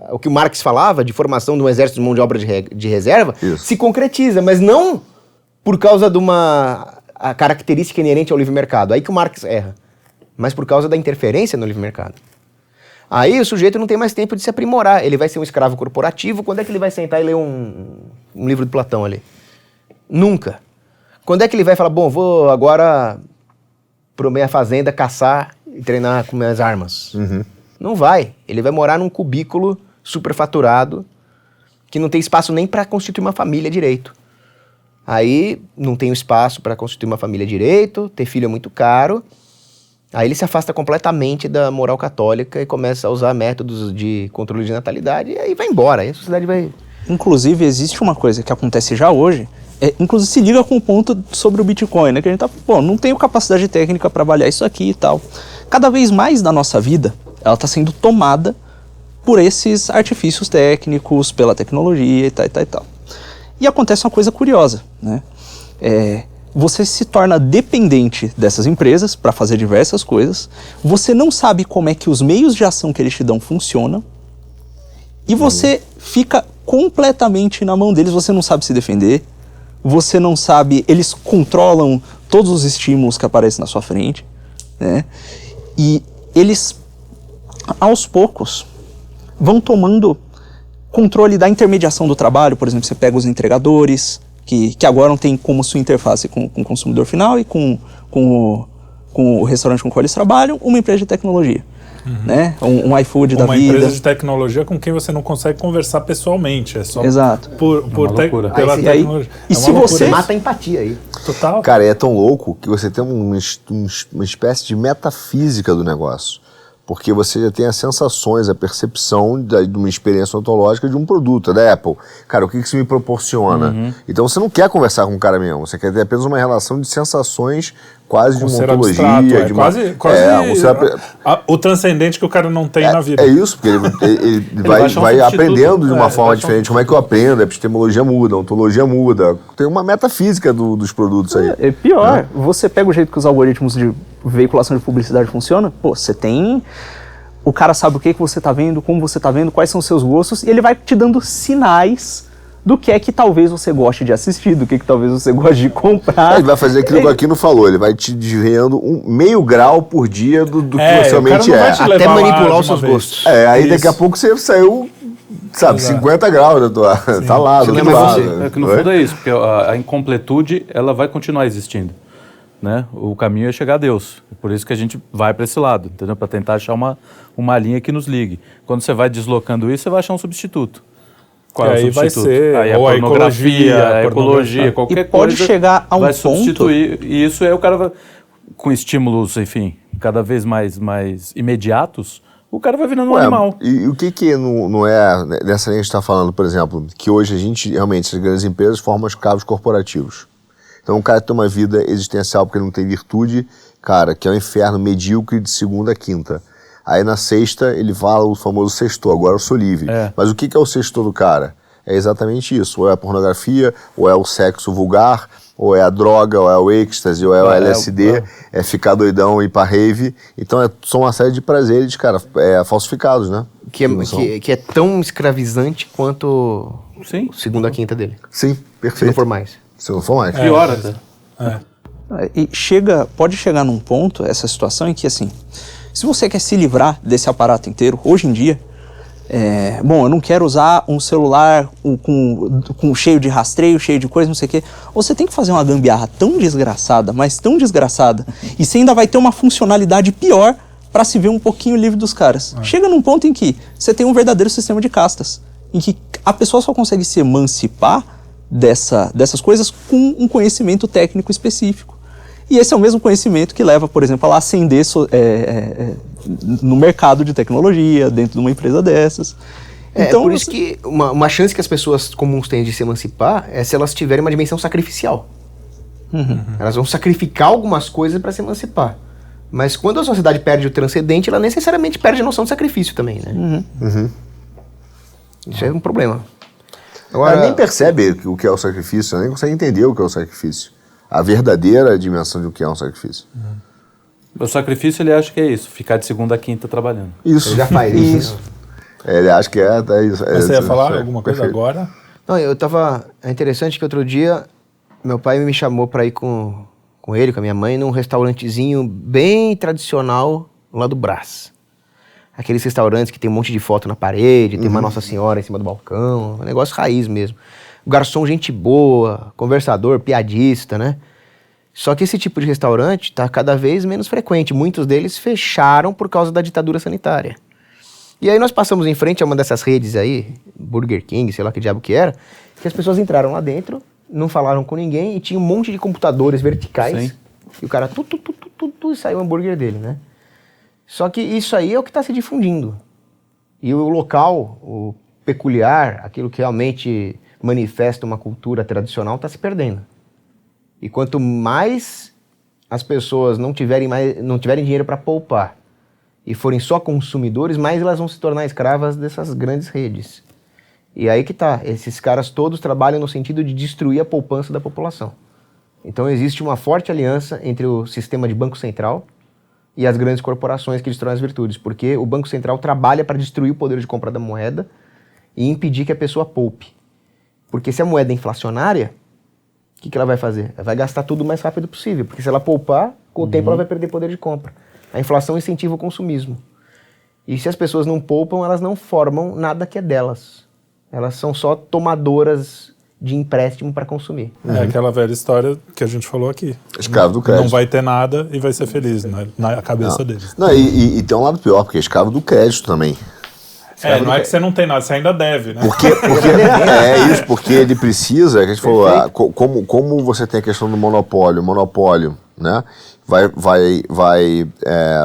o que o Marx falava de formação de um exército de mão de obra de reserva se concretiza, mas não por causa de a característica inerente ao livre mercado. Aí que o Marx erra. Mas por causa da interferência no livre mercado. Aí o sujeito não tem mais tempo de se aprimorar. Ele vai ser um escravo corporativo. Quando é que ele vai sentar e ler um livro de Platão ali? Nunca. Quando é que ele vai falar, bom, vou agora para minha fazenda caçar e treinar com minhas armas? Não vai. Ele vai morar num cubículo superfaturado que não tem espaço nem para constituir uma família direito. Aí não tem espaço para constituir uma família direito, ter filho é muito caro. Aí ele se afasta completamente da moral católica e começa a usar métodos de controle de natalidade e aí vai embora. Aí a sociedade vai... Inclusive, existe uma coisa que acontece já hoje, inclusive se liga com o ponto sobre o Bitcoin, né? Que a gente não tenho capacidade técnica para avaliar isso aqui e tal. Cada vez mais da nossa vida, ela está sendo tomada por esses artifícios técnicos, pela tecnologia e tal, e tal, e tal. E acontece uma coisa curiosa, né? Você se torna dependente dessas empresas para fazer diversas coisas, você não sabe como é que os meios de ação que eles te dão funcionam, e você fica completamente na mão deles, você não sabe se defender, você não sabe, eles controlam todos os estímulos que aparecem na sua frente, né? E eles, aos poucos, vão tomando controle da intermediação do trabalho. Por exemplo, você pega os entregadores, que agora não tem como sua interface com o consumidor final e com o restaurante com o qual eles trabalham, uma empresa de tecnologia. Né? Um iFood da vida. Uma empresa de tecnologia com quem você não consegue conversar pessoalmente. É só Exato. pela tecnologia. E se você mata a empatia aí. Total. Cara, é tão louco que você tem uma espécie de metafísica do negócio. Porque você já tem as sensações, a percepção de uma experiência ontológica de um produto, da Apple. Cara, o que isso me proporciona? Então você não quer conversar com o cara mesmo, você quer ter apenas uma relação de sensações quase de uma ontologia. O transcendente que o cara não tem na vida. É isso, porque ele vai aprendendo de uma forma diferente. Como é que eu aprendo? A epistemologia muda, a ontologia muda. Tem uma metafísica dos produtos aí. É pior, você pega o jeito que os algoritmos de veiculação de publicidade funcionam, você tem... O cara sabe o que você está vendo, como você está vendo, quais são os seus gostos, e ele vai te dando sinais do que é que talvez você goste de assistir, do que talvez você goste de comprar. Ele vai fazer aquilo que o Aquino falou, ele vai te desviando meio grau por dia do que você realmente Até manipular os seus gostos. Aí daqui a pouco você saiu, sabe, 50 graus da tua... Tá lá, do outro lado. Que no fundo é isso, porque a incompletude, ela vai continuar existindo. Né? O caminho é chegar a Deus. É por isso que a gente vai para esse lado, entendeu? Para tentar achar uma linha que nos ligue. Quando você vai deslocando isso, você vai achar um substituto. Qual é o substituto? Vai ser, aí a pornografia, a ecologia, qualquer coisa. E pode chegar a um vai ponto... substituir. E isso é o cara vai, com estímulos, enfim, cada vez mais imediatos, o cara vai virando um animal. E o que não é, nessa linha que a gente está falando, por exemplo, que hoje a gente, realmente, as grandes empresas formam os cabos corporativos. Então o cara tem uma vida existencial porque ele não tem virtude, cara, que é um inferno medíocre de segunda a quinta. Aí na sexta ele fala o famoso sextou, agora eu sou livre. Mas o que é o sextou do cara? É exatamente isso, ou é a pornografia, ou é o sexo vulgar, ou é a droga, ou é o êxtase, ou é o LSD, é ficar doidão e ir pra rave. Então são uma série de prazeres, cara, falsificados, né? Que é tão escravizante quanto Sim. o segunda a quinta dele. Sim, perfeito. Se não for mais. Se não for mais. Pior até. E pode chegar num ponto, essa situação, em que, assim, se você quer se livrar desse aparato inteiro, hoje em dia, eu não quero usar um celular com cheio de rastreio, cheio de coisa, não sei o quê. Você tem que fazer uma gambiarra tão desgraçada, mas tão desgraçada, e você ainda vai ter uma funcionalidade pior para se ver um pouquinho livre dos caras. Chega num ponto em que você tem um verdadeiro sistema de castas, em que a pessoa só consegue se emancipar dessas coisas com um conhecimento técnico específico. E esse é o mesmo conhecimento que leva, por exemplo, a ascender no mercado de tecnologia, dentro de uma empresa dessas. Então, por isso que uma chance que as pessoas comuns têm de se emancipar é se elas tiverem uma dimensão sacrificial. Elas vão sacrificar algumas coisas para se emancipar. Mas quando a sociedade perde o transcendente, ela necessariamente perde a noção de sacrifício também, né? Isso é um problema. Agora, nem percebe o que é o sacrifício, nem consegue entender o que é o sacrifício. A verdadeira dimensão de o que é um sacrifício. O sacrifício, ele acha que é isso, ficar de segunda a quinta trabalhando. Isso. Ele já faz isso. Ele acha que é isso. Você ia falar alguma coisa agora? Não, é interessante que outro dia meu pai me chamou para ir com ele, com a minha mãe, num restaurantezinho bem tradicional lá do Brás. Aqueles restaurantes que tem um monte de foto na parede, tem uma Nossa Senhora em cima do balcão, um negócio raiz mesmo. O garçom, gente boa, conversador, piadista, né? Só que esse tipo de restaurante está cada vez menos frequente. Muitos deles fecharam por causa da ditadura sanitária. E aí nós passamos em frente a uma dessas redes aí, Burger King, sei lá que diabo que era, que as pessoas entraram lá dentro, não falaram com ninguém e tinha um monte de computadores verticais. Sim. E o cara e saiu o hambúrguer dele, né? Só que isso aí é o que está se difundindo. E o local, o peculiar, aquilo que realmente manifesta uma cultura tradicional, está se perdendo. E quanto mais as pessoas não tiverem dinheiro para poupar e forem só consumidores, mais elas vão se tornar escravas dessas grandes redes. E aí que tá, esses caras todos trabalham no sentido de destruir a poupança da população. Então existe uma forte aliança entre o sistema de Banco Central e as grandes corporações que destroem as virtudes, porque o Banco Central trabalha para destruir o poder de compra da moeda e impedir que a pessoa poupe. Porque se a moeda é inflacionária, o que ela vai fazer? Ela vai gastar tudo o mais rápido possível, porque se ela poupar, com o tempo ela vai perder poder de compra. A inflação incentiva o consumismo. E se as pessoas não poupam, elas não formam nada que é delas. Elas são só tomadoras de empréstimo para consumir. É aquela velha história que a gente falou aqui. Escravo do crédito. Não vai ter nada e vai ser feliz, né? Na cabeça deles. Não, e tem um lado pior, porque é escravo do crédito também. Não é que você não tem nada, você ainda deve, né? Porque é isso, porque ele precisa, que a gente falou, como você tem a questão do monopólio, né? Vai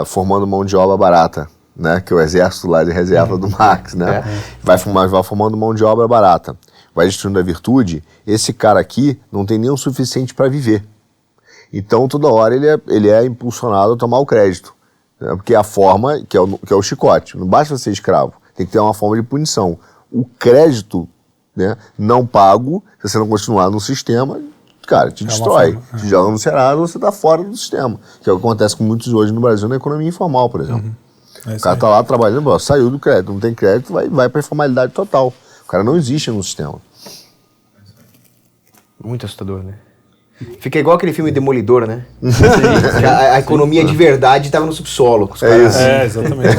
formando mão de obra barata, né? Que é o exército lá de reserva do Marx, né? Vai formando mão de obra barata, vai destruindo a virtude. Esse cara aqui não tem nem o suficiente para viver. Então toda hora ele é impulsionado a tomar o crédito, né? Porque é a forma que é o chicote. Não basta ser escravo, tem que ter uma forma de punição. O crédito, né, não pago, se você não continuar no sistema, cara, te destrói. Te joga no Cerrado, você tá fora do sistema. Que é o que acontece com muitos hoje no Brasil na economia informal, por exemplo. O cara tá lá trabalhando, saiu do crédito, não tem crédito, vai pra informalidade total. O cara não existe no sistema. Muito assustador, né? Fica igual aquele filme Demolidor, né? A economia de verdade estava no subsolo. Com os caras. Exatamente.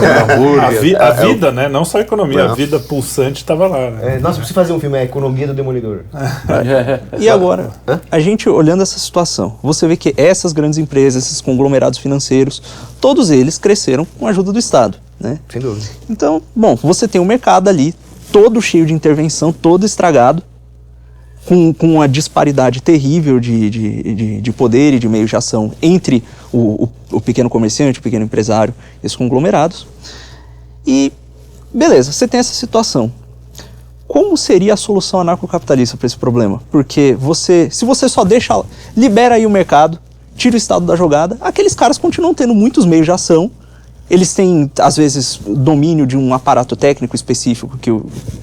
A vida, né? Não só a economia, a vida pulsante estava lá. Né? Nossa, preciso fazer um filme, a economia do Demolidor. E agora, a gente olhando essa situação, você vê que essas grandes empresas, esses conglomerados financeiros, todos eles cresceram com a ajuda do Estado, né? Sem dúvida. Então, bom, você tem um mercado ali, todo cheio de intervenção, todo estragado, com uma disparidade terrível de poder e de meios de ação entre o pequeno comerciante, o pequeno empresário, esses conglomerados. E, beleza, você tem essa situação. Como seria a solução anarcocapitalista para esse problema? Porque se você só libera aí o mercado, tira o Estado da jogada, aqueles caras continuam tendo muitos meios de ação. Eles têm, às vezes, domínio de um aparato técnico específico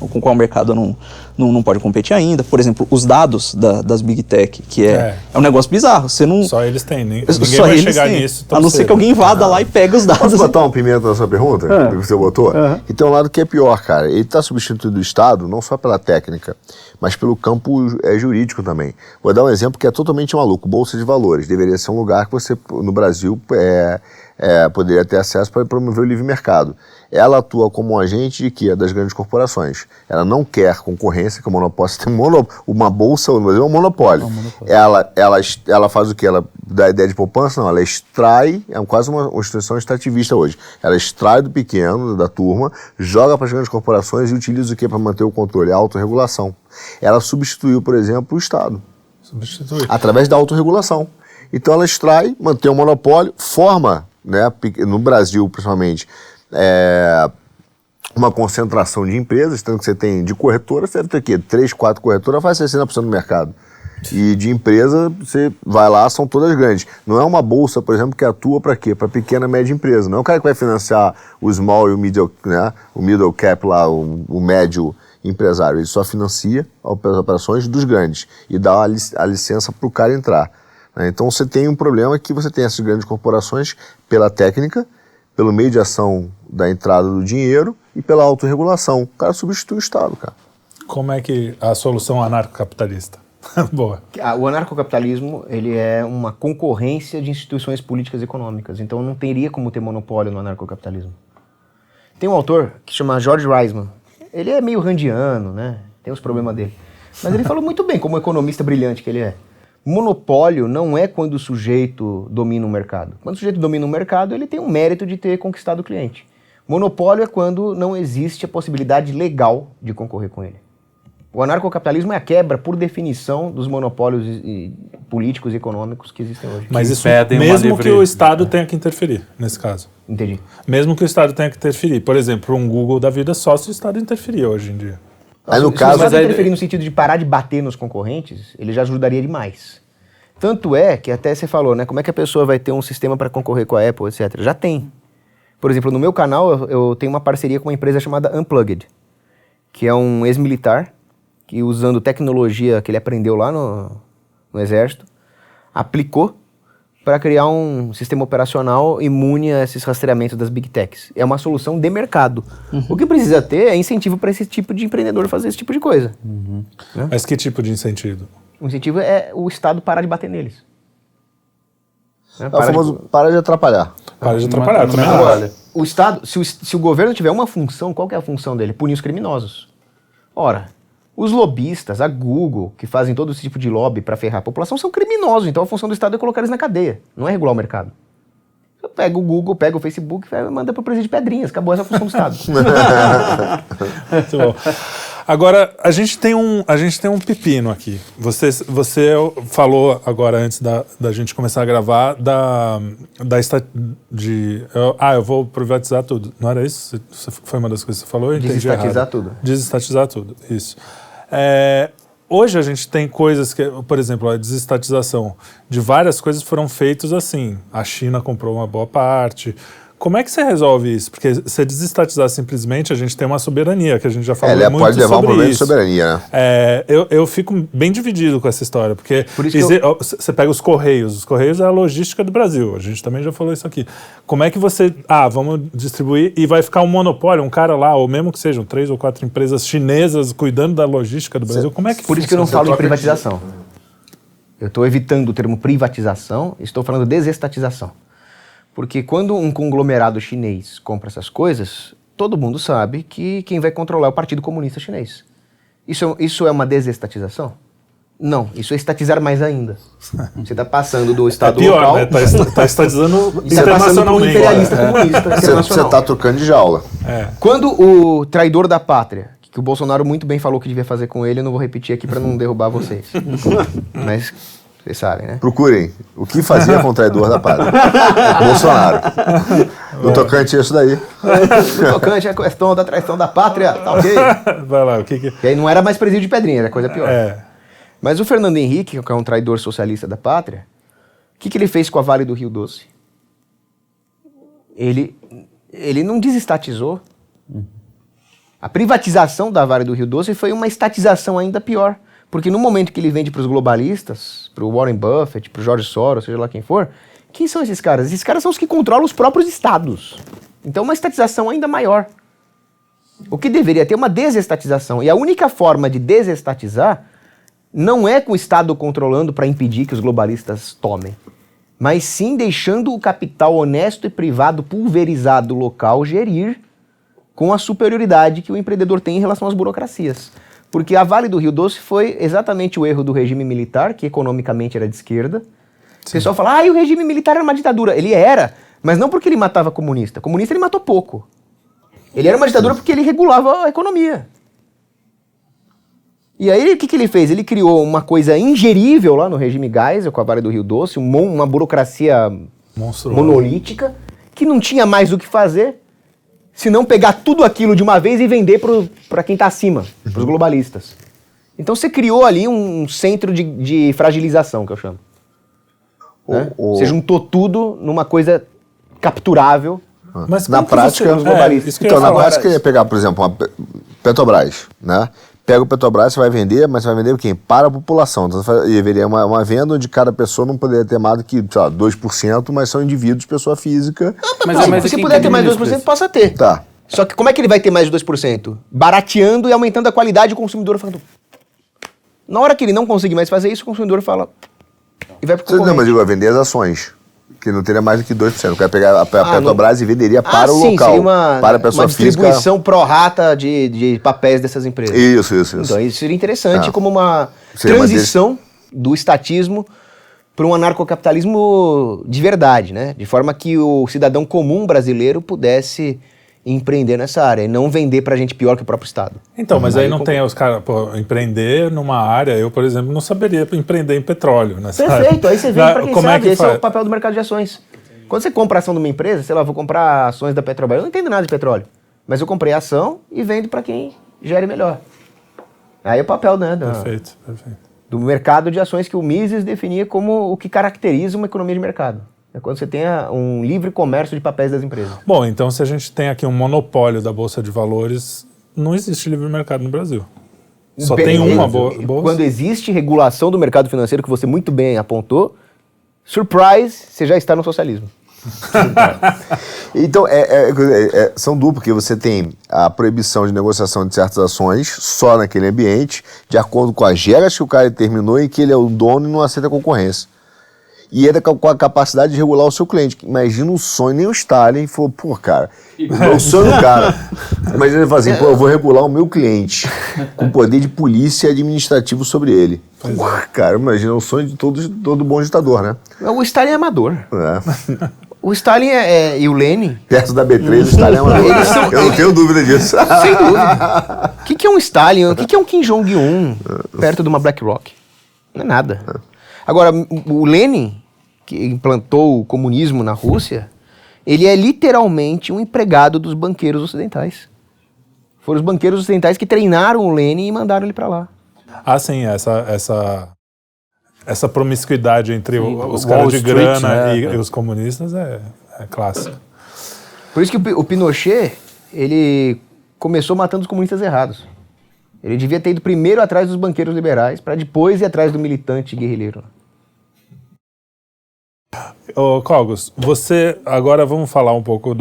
com o qual o mercado não pode competir ainda. Por exemplo, os dados das Big Tech, que é um negócio bizarro. Você não... Só eles têm, ninguém vai chegar nisso tão a não ser que alguém invada lá e pega os dados. Posso botar uma pimenta na sua pergunta? Que você botou? E tem um lado que é pior, cara. Ele está substituindo o Estado, não só pela técnica, mas pelo campo jurídico também. Vou dar um exemplo que é totalmente maluco. Bolsa de Valores. Deveria ser um lugar que você, no Brasil, poderia ter acesso para promover o livre mercado. Ela atua como um agente de quê? Das grandes corporações. Ela não quer concorrência, que o monopólio tem uma bolsa, no Brasil é um monopólio. Ela faz o quê? Ela dá a ideia de poupança? Não, ela extrai, é quase uma instituição extrativista hoje. Ela extrai do pequeno, da turma, joga para as grandes corporações e utiliza o quê para manter o controle? A autorregulação. Ela substituiu, por exemplo, o Estado. Através da autorregulação. Então ela extrai, mantém o monopólio, forma, né, no Brasil principalmente, uma concentração de empresas, tanto que você tem de corretora, você deve ter aqui 3, 4 corretoras, faz 60% do mercado. E de empresa, você vai lá, são todas grandes. Não é uma bolsa, por exemplo, que atua para quê? Para pequena e média empresa. Não é o cara que vai financiar o small e o middle, né, o middle cap lá, o médio empresário. Ele só financia as operações dos grandes e dá a licença para o cara entrar. Então você tem um problema que você tem essas grandes corporações pela técnica, pelo meio de ação da entrada do dinheiro e pela autorregulação. O cara substitui o Estado, cara. Como é que a solução anarcocapitalista? Boa. O anarcocapitalismo, ele é uma concorrência de instituições políticas e econômicas. Então não teria como ter monopólio no anarcocapitalismo. Tem um autor que chama George Reisman. Ele é meio randiano, né? Tem os problemas dele. Mas ele falou muito bem, como economista brilhante que ele é. Monopólio não é quando o sujeito domina o mercado. Quando o sujeito domina o mercado, ele tem o mérito de ter conquistado o cliente. Monopólio é quando não existe a possibilidade legal de concorrer com ele. O anarcocapitalismo é a quebra, por definição, dos monopólios políticos e econômicos que existem hoje. Mas isso mesmo que o Estado tenha que interferir, nesse caso. Entendi. Mesmo que o Estado tenha que interferir. Por exemplo, um Google da vida só se o Estado interferir hoje em dia. Aí no se caso, o Estado interferir no sentido de parar de bater nos concorrentes, ele já ajudaria demais. Tanto é que até você falou, né? Como é que a pessoa vai ter um sistema para concorrer com a Apple, etc. Já tem. Por exemplo, no meu canal eu tenho uma parceria com uma empresa chamada Unplugged, que é um ex-militar que, usando tecnologia que ele aprendeu lá no Exército, aplicou para criar um sistema operacional imune a esses rastreamentos das Big Techs. É uma solução de mercado. O que precisa ter é incentivo para esse tipo de empreendedor fazer esse tipo de coisa. Né? Mas que tipo de incentivo? O incentivo é o Estado parar de bater neles. Né? É o famoso para de atrapalhar. Para de atrapalhar, também não Agora, vale. o Estado, se o governo tiver uma função, qual que é a função dele? Punir os criminosos. Ora, os lobistas, a Google, que fazem todo esse tipo de lobby para ferrar a população, são criminosos. Então a função do Estado é colocar eles na cadeia, não é regular o mercado. Eu pego o Google, pego o Facebook e manda para o presídio de Pedrinhas. Acabou essa função do Estado. Muito bom. Agora, a gente tem um pepino aqui. Você falou agora, antes da gente começar a gravar, eu vou privatizar tudo. Não era isso? Foi uma das coisas que você falou? Eu entendi Desestatizar errado. tudo. Desestatizar tudo, isso. Hoje a gente tem coisas que, por exemplo, a desestatização de várias coisas foram feitas assim. A China comprou uma boa parte. Como é que você resolve isso? Porque se desestatizar simplesmente, a gente tem uma soberania, que a gente já falou muito pode levar um sobre problema de isso. soberania, né? Eu fico bem dividido com essa história, porque Por isso você pega os Correios é a logística do Brasil, a gente também já falou isso aqui. Como é que você, vamos distribuir e vai ficar um monopólio, um cara lá, ou mesmo que sejam 3 ou 4 empresas chinesas cuidando da logística do Brasil, como é que Por isso que eu não funciona? falo em privatização. Eu estou evitando o termo privatização, estou falando desestatização. Porque quando um conglomerado chinês compra essas coisas, todo mundo sabe que quem vai controlar é o Partido Comunista Chinês. Isso é uma desestatização? Não, isso é estatizar mais ainda. Você está passando do Estado pior, local... né? Tá estatizando Você está passando por um internacionalmente. imperialista comunista Você internacional. está trocando de jaula. Quando o traidor da pátria, que o Bolsonaro muito bem falou que devia fazer com ele, eu não vou repetir aqui para não derrubar vocês. Mas vocês sabem, né? Procurem o que fazia com o traidor da pátria. Bolsonaro. No tocante a isso daí. No tocante à questão da traição da pátria, tá ok? Vai lá, o que que... E aí não era mais presídio de Pedrinha, era coisa pior. É. Mas o Fernando Henrique, que é um traidor socialista da pátria, o que ele fez com a Vale do Rio Doce? Ele não desestatizou. A privatização da Vale do Rio Doce foi uma estatização ainda pior. Porque no momento que ele vende para os globalistas, para o Warren Buffett, para o George Soros, seja lá quem for, quem são esses caras? Esses caras são os que controlam os próprios estados. Então uma estatização ainda maior. O que deveria ter uma desestatização. E a única forma de desestatizar não é com o Estado controlando para impedir que os globalistas tomem, mas sim deixando o capital honesto e privado pulverizado local gerir com a superioridade que o empreendedor tem em relação às burocracias. Porque a Vale do Rio Doce foi exatamente o erro do regime militar, que economicamente era de esquerda. O pessoal fala, o regime militar era uma ditadura. Ele era, mas não porque ele matava comunista. Comunista ele matou pouco. Ele era uma ditadura porque ele regulava a economia. E aí o que ele fez? Ele criou uma coisa ingerível lá no regime Geisel, com a Vale do Rio Doce, uma burocracia Monstruoso. monolítica, que não tinha mais o que fazer, se não pegar tudo aquilo de uma vez e vender para quem está acima, para os globalistas. Então você criou ali um centro de fragilização, que eu chamo. Né? Você juntou tudo numa coisa capturável. Mas Na como que prática, você- os globalistas. isso que eu Então, ia na falar. prática, eu ia pegar, por exemplo, uma Petrobras, né? Pega o Petrobras, você vai vender, mas você vai vender quem? Para a população. Então, você haveria uma venda onde cada pessoa não poderia ter mais do que, sei lá, 2%, mas são indivíduos, pessoa física. Se puder ter mais 2%, possa ter. Tá. Só que como é que ele vai ter mais de 2%? Barateando e aumentando a qualidade, o consumidor falando... Na hora que ele não conseguir mais fazer isso, o consumidor fala... E vai pro Você não, concorrente. mas digo, vai vender as ações, que não teria mais do que 2%. Vai pegar a Petrobras e venderia para o sim, local, seria uma, para a pessoa uma física. distribuição pró-rata de papéis dessas empresas. Isso. Então isso seria interessante como uma Seria uma transição do estatismo para um anarcocapitalismo de verdade, né? De forma que o cidadão comum brasileiro pudesse empreender nessa área e não vender pra gente pior que o próprio Estado. Então, mas aí não tem os caras, empreender numa área, eu, por exemplo, não saberia empreender em petróleo nessa Perfeito, área. aí você vende pra quem Como sabe, é que esse é faz? o papel do mercado de ações. Quando você compra a ação de uma empresa, sei lá, vou comprar ações da Petrobras, eu não entendo nada de petróleo, mas eu comprei a ação e vendo pra quem gere melhor. Aí é o papel, né, Perfeito. do mercado de ações que o Mises definia como o que caracteriza uma economia de mercado. É quando você tem um livre comércio de papéis das empresas. Bom, então se a gente tem aqui um monopólio da Bolsa de Valores, não existe livre mercado no Brasil. Só tem uma bolsa. Quando existe regulação do mercado financeiro, que você muito bem apontou, surprise, você já está no socialismo. Então, são duplos, porque você tem a proibição de negociação de certas ações só naquele ambiente, de acordo com as regras que o cara determinou e que ele é o dono e não aceita concorrência. E ainda com a capacidade de regular o seu cliente. Imagina um sonho, nem o Stalin falou, pô, cara, o sonho do cara. Imagina ele falar assim, pô, eu vou regular o meu cliente com poder de polícia administrativo sobre ele. Pô, cara, imagina o sonho de todo bom ditador, né? O Stalin é amador. É. O Stalin e o Lenin... Perto da B3, o Stalin é amador. Eu não tenho dúvida disso. Sem dúvida. O que é um Stalin? O que é um Kim Jong-un perto de uma BlackRock? Não é nada. Agora, o Lenin, que implantou o comunismo na Rússia, ele é literalmente um empregado dos banqueiros ocidentais. Foram os banqueiros ocidentais que treinaram o Lenin e mandaram ele para lá. Ah, sim, essa promiscuidade entre os Wall caras de Street, grana né? e os comunistas é clássica. Por isso que o Pinochet, ele começou matando os comunistas errados. Ele devia ter ido primeiro atrás dos banqueiros liberais, para depois ir atrás do militante guerrilheiro. Ô, Cogos, agora vamos falar um pouco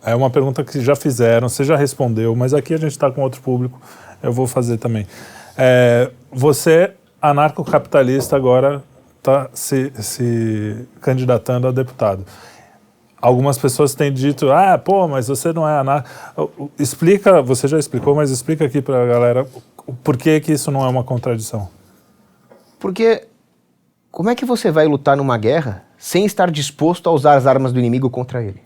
é uma pergunta que já fizeram, você já respondeu, mas aqui a gente está com outro público, eu vou fazer também. Você, anarcocapitalista, agora está se candidatando a deputado. Algumas pessoas têm dito, mas você não é anarco. Explica, você já explicou, mas explica aqui para a galera por que isso não é uma contradição. Porque como é que você vai lutar numa guerra sem estar disposto a usar as armas do inimigo contra ele?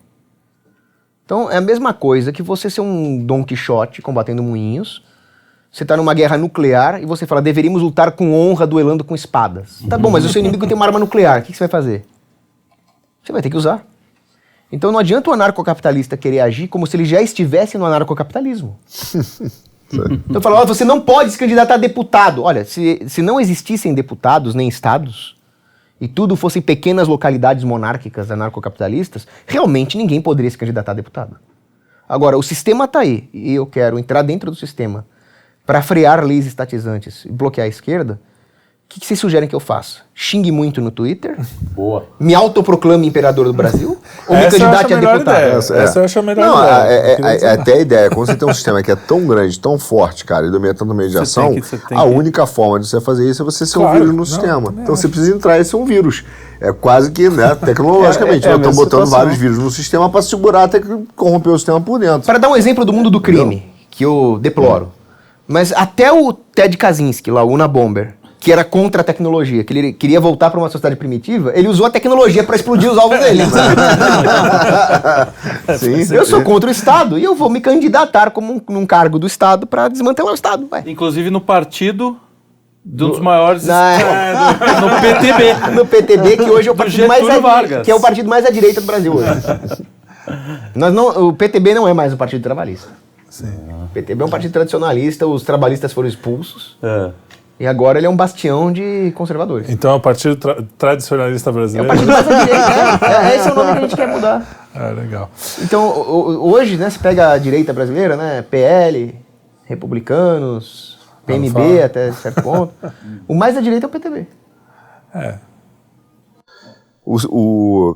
Então é a mesma coisa que você ser um Dom Quixote combatendo moinhos, você está numa guerra nuclear e você fala, deveríamos lutar com honra duelando com espadas. Tá bom, mas o seu inimigo tem uma arma nuclear, o que você vai fazer? Você vai ter que usar. Então não adianta o anarcocapitalista querer agir como se ele já estivesse no anarcocapitalismo. Então fala, você não pode se candidatar a deputado. Olha, se não existissem deputados nem estados, e tudo fossem pequenas localidades monárquicas anarcocapitalistas, realmente ninguém poderia se candidatar a deputado. Agora, o sistema está aí, e eu quero entrar dentro do sistema para frear leis estatizantes e bloquear a esquerda. O que vocês sugerem que eu faça? Xingue muito no Twitter? Boa. Me autoproclame imperador do Brasil? Ou me candidate a deputado? Essa eu acho a melhor ideia. Até a ideia, quando você tem um sistema que é tão grande, tão forte, cara, e domina tanto meio de ação, a única forma de você fazer isso é você ser um vírus no sistema. Então você precisa entrar e ser um vírus. É quase que, né, tecnologicamente, nós estamos botando vários vírus no sistema para segurar até que corromper o sistema por dentro. Para dar um exemplo do mundo do crime, que eu deploro, mas até o Ted Kaczynski, lá, o Unabomber, que era contra a tecnologia, que ele queria voltar para uma sociedade primitiva, ele usou a tecnologia para explodir os alvos dele. Sim, eu sou contra o Estado e eu vou me candidatar como num cargo do Estado para desmantelar o Estado. Vai. Inclusive no partido de um dos maiores... no PTB. No PTB, que hoje é o partido mais Vargas. que é o partido mais à direita do Brasil hoje. O PTB não é mais um partido trabalhista. Sim. O PTB é um partido tradicionalista, os trabalhistas foram expulsos. É. E agora ele é um bastião de conservadores. Então é o Partido Tradicionalista É o Brasileiro? partido mais à direita, esse é o nome que a gente quer mudar. Legal. Então, hoje, né, você pega a direita brasileira, né, PL, republicanos, PMB até certo ponto. O mais à direita é o PTB.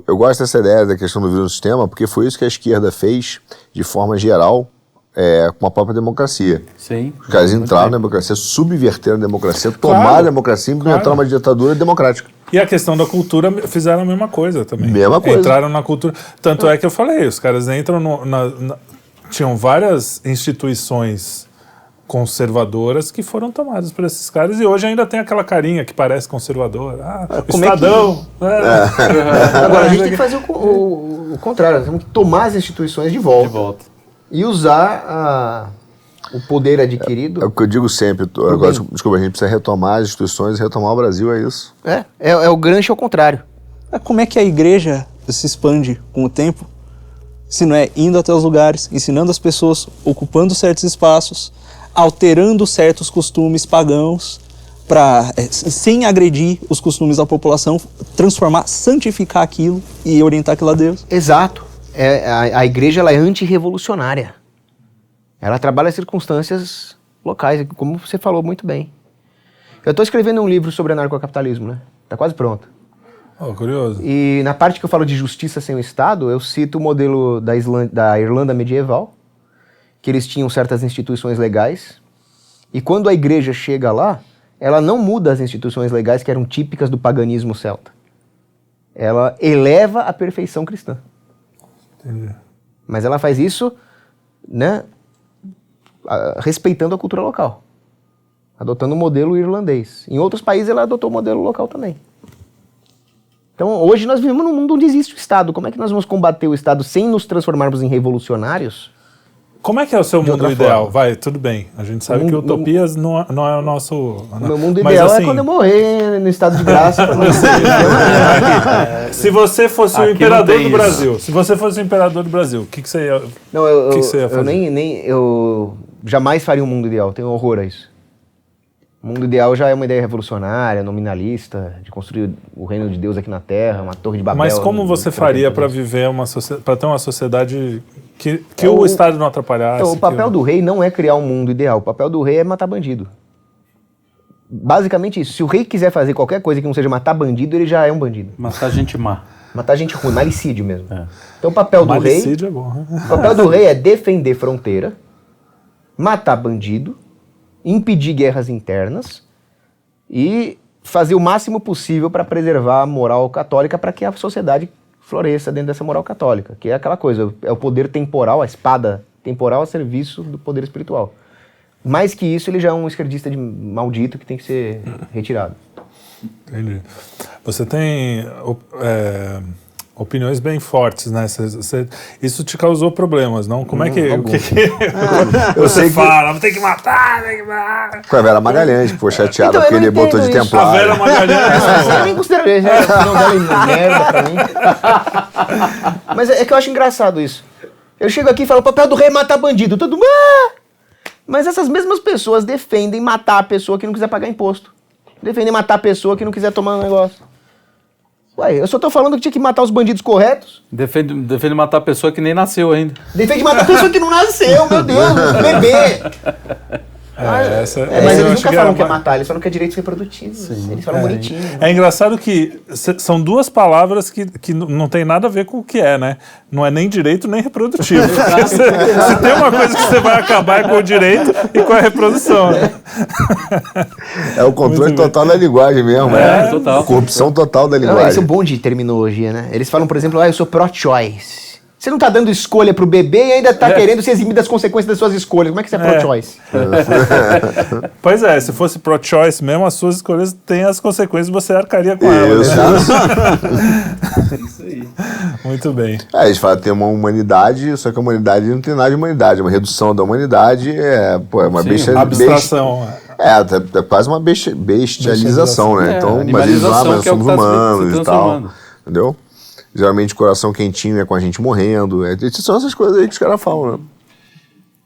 Eu gosto dessa ideia da questão do vírus no sistema, porque foi isso que a esquerda fez, de forma geral, com a própria democracia. Sim. Os caras entraram na democracia, subverteram a democracia, tomaram a democracia e implementaram uma ditadura democrática. E a questão da cultura, fizeram a mesma coisa também. Mesma coisa. Entraram na cultura. Tanto é que eu falei, os caras entram tinham várias instituições conservadoras que foram tomadas por esses caras e hoje ainda tem aquela carinha que parece conservador. O Estadão. Agora, a gente tem que fazer o contrário, nós temos que tomar as instituições de volta. E usar o poder adquirido. É o que eu digo sempre. Agora, desculpa, a gente precisa retomar as instituições e retomar o Brasil, é isso. É o gancho ao contrário. Como é que a igreja se expande com o tempo? Se não é indo até os lugares, ensinando as pessoas, ocupando certos espaços, alterando certos costumes pagãos, sem agredir os costumes da população, transformar, santificar aquilo e orientar aquilo a Deus. Exato. A igreja ela é antirrevolucionária. Ela trabalha as circunstâncias locais, como você falou muito bem. Eu estou escrevendo um livro sobre anarcocapitalismo, né? Está quase pronto. Oh, curioso. E na parte que eu falo de justiça sem o Estado, eu cito o modelo da Irlanda medieval, que eles tinham certas instituições legais, e quando a igreja chega lá, ela não muda as instituições legais que eram típicas do paganismo celta. Ela eleva a perfeição cristã. Entendi. Mas ela faz isso, né, respeitando a cultura local, adotando o modelo irlandês. Em outros países ela adotou o modelo local também. Então hoje nós vivemos num mundo onde existe o Estado. Como é que nós vamos combater o Estado sem nos transformarmos em revolucionários? Como é que é o seu De mundo outra ideal? forma. Vai, tudo bem. A gente sabe que utopias não é o nosso... O meu mundo Mas, ideal assim, é quando eu morrer no estado de graça. Se você fosse o Aqui imperador não tem do isso. Brasil, se você fosse o imperador do Brasil, o que você ia... Não, que você ia fazer? eu jamais faria um mundo ideal. Tenho horror a isso. O mundo ideal já é uma ideia revolucionária, nominalista, de construir o reino de Deus aqui na Terra, uma torre de Babel. Mas como você faria para viver para ter uma sociedade que o Estado não atrapalhasse? Então, o papel do rei não é criar um mundo ideal. O papel do rei é matar bandido. Basicamente isso. Se o rei quiser fazer qualquer coisa que não seja matar bandido, ele já é um bandido. Matar gente má. Matar gente ruim, malicídio mesmo. Então o papel do rei... Malicídio é bom. O papel do rei é defender fronteira, matar bandido, impedir guerras internas e fazer o máximo possível para preservar a moral católica para que a sociedade floresça dentro dessa moral católica, que é aquela coisa, é o poder temporal, a espada temporal a serviço do poder espiritual. Mais que isso, ele já é um esquerdista maldito que tem que ser retirado. Entendi. Você tem opiniões bem fortes, né? Isso te causou problemas, não? Como é que... Eu sei que fala, tem que matar, tem que matar. com a Vera Magalhães, que foi chateada Então, eu porque não ele botou de entendo isso. A Vera templário. Magalhães... Eu nem considero ele, a opinião dela é merda pra mim. Mas é que eu acho engraçado isso. Eu chego aqui e falo, o papel do rei é matar bandido. Todo mundo... Mas essas mesmas pessoas defendem matar a pessoa que não quiser pagar imposto. Defendem matar a pessoa que não quiser tomar um negócio. Ué, eu só tô falando que tinha que matar os bandidos corretos. Defende matar a pessoa que nem nasceu ainda. Defende matar a pessoa que não nasceu, meu Deus, bebê. Mas eles nunca falam que é matar, eles falam que é direitos reprodutivos. Eles falam bonitinho. É engraçado que são duas palavras que não tem nada a ver com o que é, né? Não é nem direito nem reprodutivo. se tem uma coisa que você vai acabar é com o direito e com a reprodução, né? É o controle total da linguagem mesmo. Total. Corrupção total da Não, linguagem. esse é o bom de terminologia, né? Eles falam, por exemplo, eu sou pro-choice. Você não tá dando escolha pro bebê e ainda tá querendo se eximir das consequências das suas escolhas. Como é que você é pro-choice? Pois é, se fosse pro-choice mesmo, as suas escolhas têm as consequências e você arcaria com elas. Isso aí. Muito bem. Eles falam que tem uma humanidade, só que a humanidade não tem nada de humanidade. Uma redução da humanidade é uma Abstração. é quase uma bestialização, né? Então, mas eles animalização, nós que é o que somos tá se humanos e tal. transformando. Entendeu? Geralmente coração quentinho é com a gente morrendo. São essas coisas aí que os caras falam, né?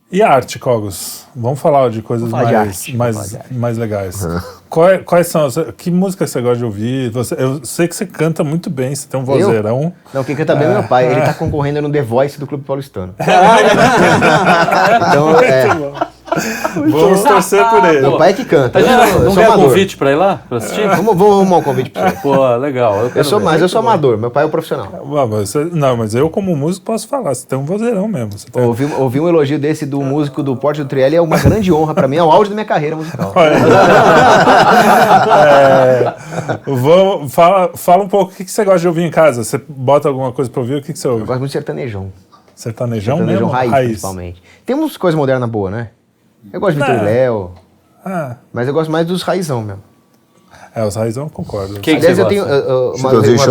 E a arte, Cogos? Vamos falar de coisas Vamos falar de arte, mais legais. Quais são que música você gosta de ouvir? Eu sei que você canta muito bem, você tem um vozeirão. Não, quem canta bem é meu pai. Ele tá concorrendo no The Voice do Clube Paulistano. Então, Vamos torcer por ele. meu pai é que canta. Não Eu sou quer amador. convite pra ir lá? Pra assistir? Vamos arrumar um convite pra você. Pô, legal. Eu sou amador. Meu pai é o profissional. Mas eu como músico posso falar, você tem um vozeirão mesmo. Você tem... Ouvir um elogio desse do músico do Porte do Trielli é uma grande honra pra mim. É o auge da minha carreira musical. Fala um pouco, o que você gosta de ouvir em casa? Você bota alguma coisa pra ouvir? O que você ouve? Eu gosto muito de sertanejão. Sertanejão Sertanejão mesmo? raiz, principalmente. Tem umas coisas modernas boas, né? Eu gosto de Vitor e Léo, mas eu gosto mais dos raizão mesmo. Os raizão eu concordo. Quem Aliás, você eu tenho... gosta? Uma vez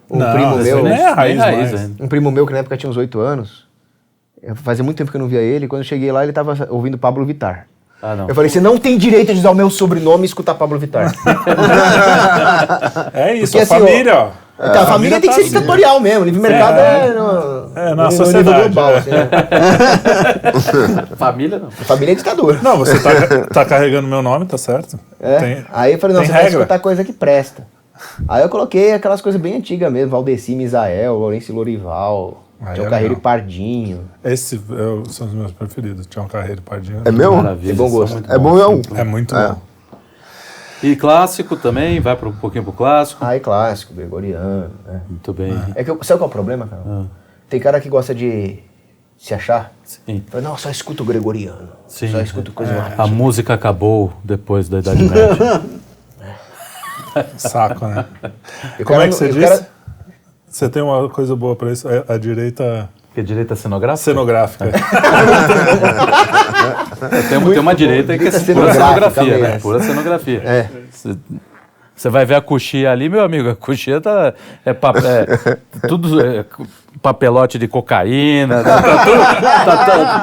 um primo esse meu... nem é raiz mais. ainda. Um primo meu que na época tinha uns 8 anos, fazia muito tempo que eu não via ele, quando eu cheguei lá ele tava ouvindo Pablo Vittar. Ah, não. Eu falei, você não tem direito de usar o meu sobrenome e escutar Pablo Vittar. É isso, Porque, a assim, família, ó. Então, a família tem que ser ditatorial mesmo. Livre mercado na no sociedade, nível global. é. Assim, né? Família não. Família é ditador. Não, você tá carregando meu nome, tá certo? É. Aí eu falei, não, tem você vai regra. escutar coisa que presta. Aí eu coloquei aquelas coisas bem antigas mesmo, Valdeci Misael, Lourenço Lorival, Aí Tião é Carreiro e legal. Pardinho. Esses são os meus preferidos. Tião Carreiro e Pardinho. É mesmo? Maravilha. Tem bom gosto. são muito É bom bons. mesmo? É muito É. bom. E clássico também, vai um pouquinho pro clássico. Aí clássico, gregoriano, né? Muito bem. Sabe qual é o problema, cara? Tem cara que gosta de se achar. Sim. Fala, não, só escuto gregoriano. Sim. Só escuto coisa lá. A música acabou depois da Idade Média. Saco, né? E o Como cara é que não- você e o disse? cara- Você tem uma coisa boa pra isso? É a direita Que é direita cenográfica? cenográfica. Tem uma direita que é direita pura cenográfica cenografia, né? mesmo. Pura cenografia. É. Você vai ver a coxinha ali, meu amigo, a coxinha tudo papelote de cocaína,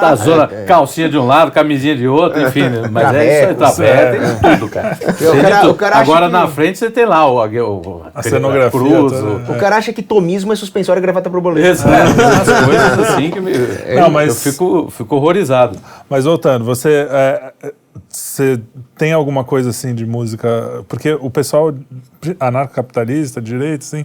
tá zona, calcinha de um lado, camisinha de outro, enfim, né? Mas é isso aí, Traveco, tem tudo, cara. Tem de cara- tudo. o cara acha Agora que- na frente você tem lá A cenografia cruz, toda. O cara acha que tomismo é suspensório e gravata borboleta. Exato, umas coisas assim que Não, mas- eu fico horrorizado. Mas voltando, você tem alguma coisa assim de música? Porque o pessoal anarcocapitalista, direito, assim,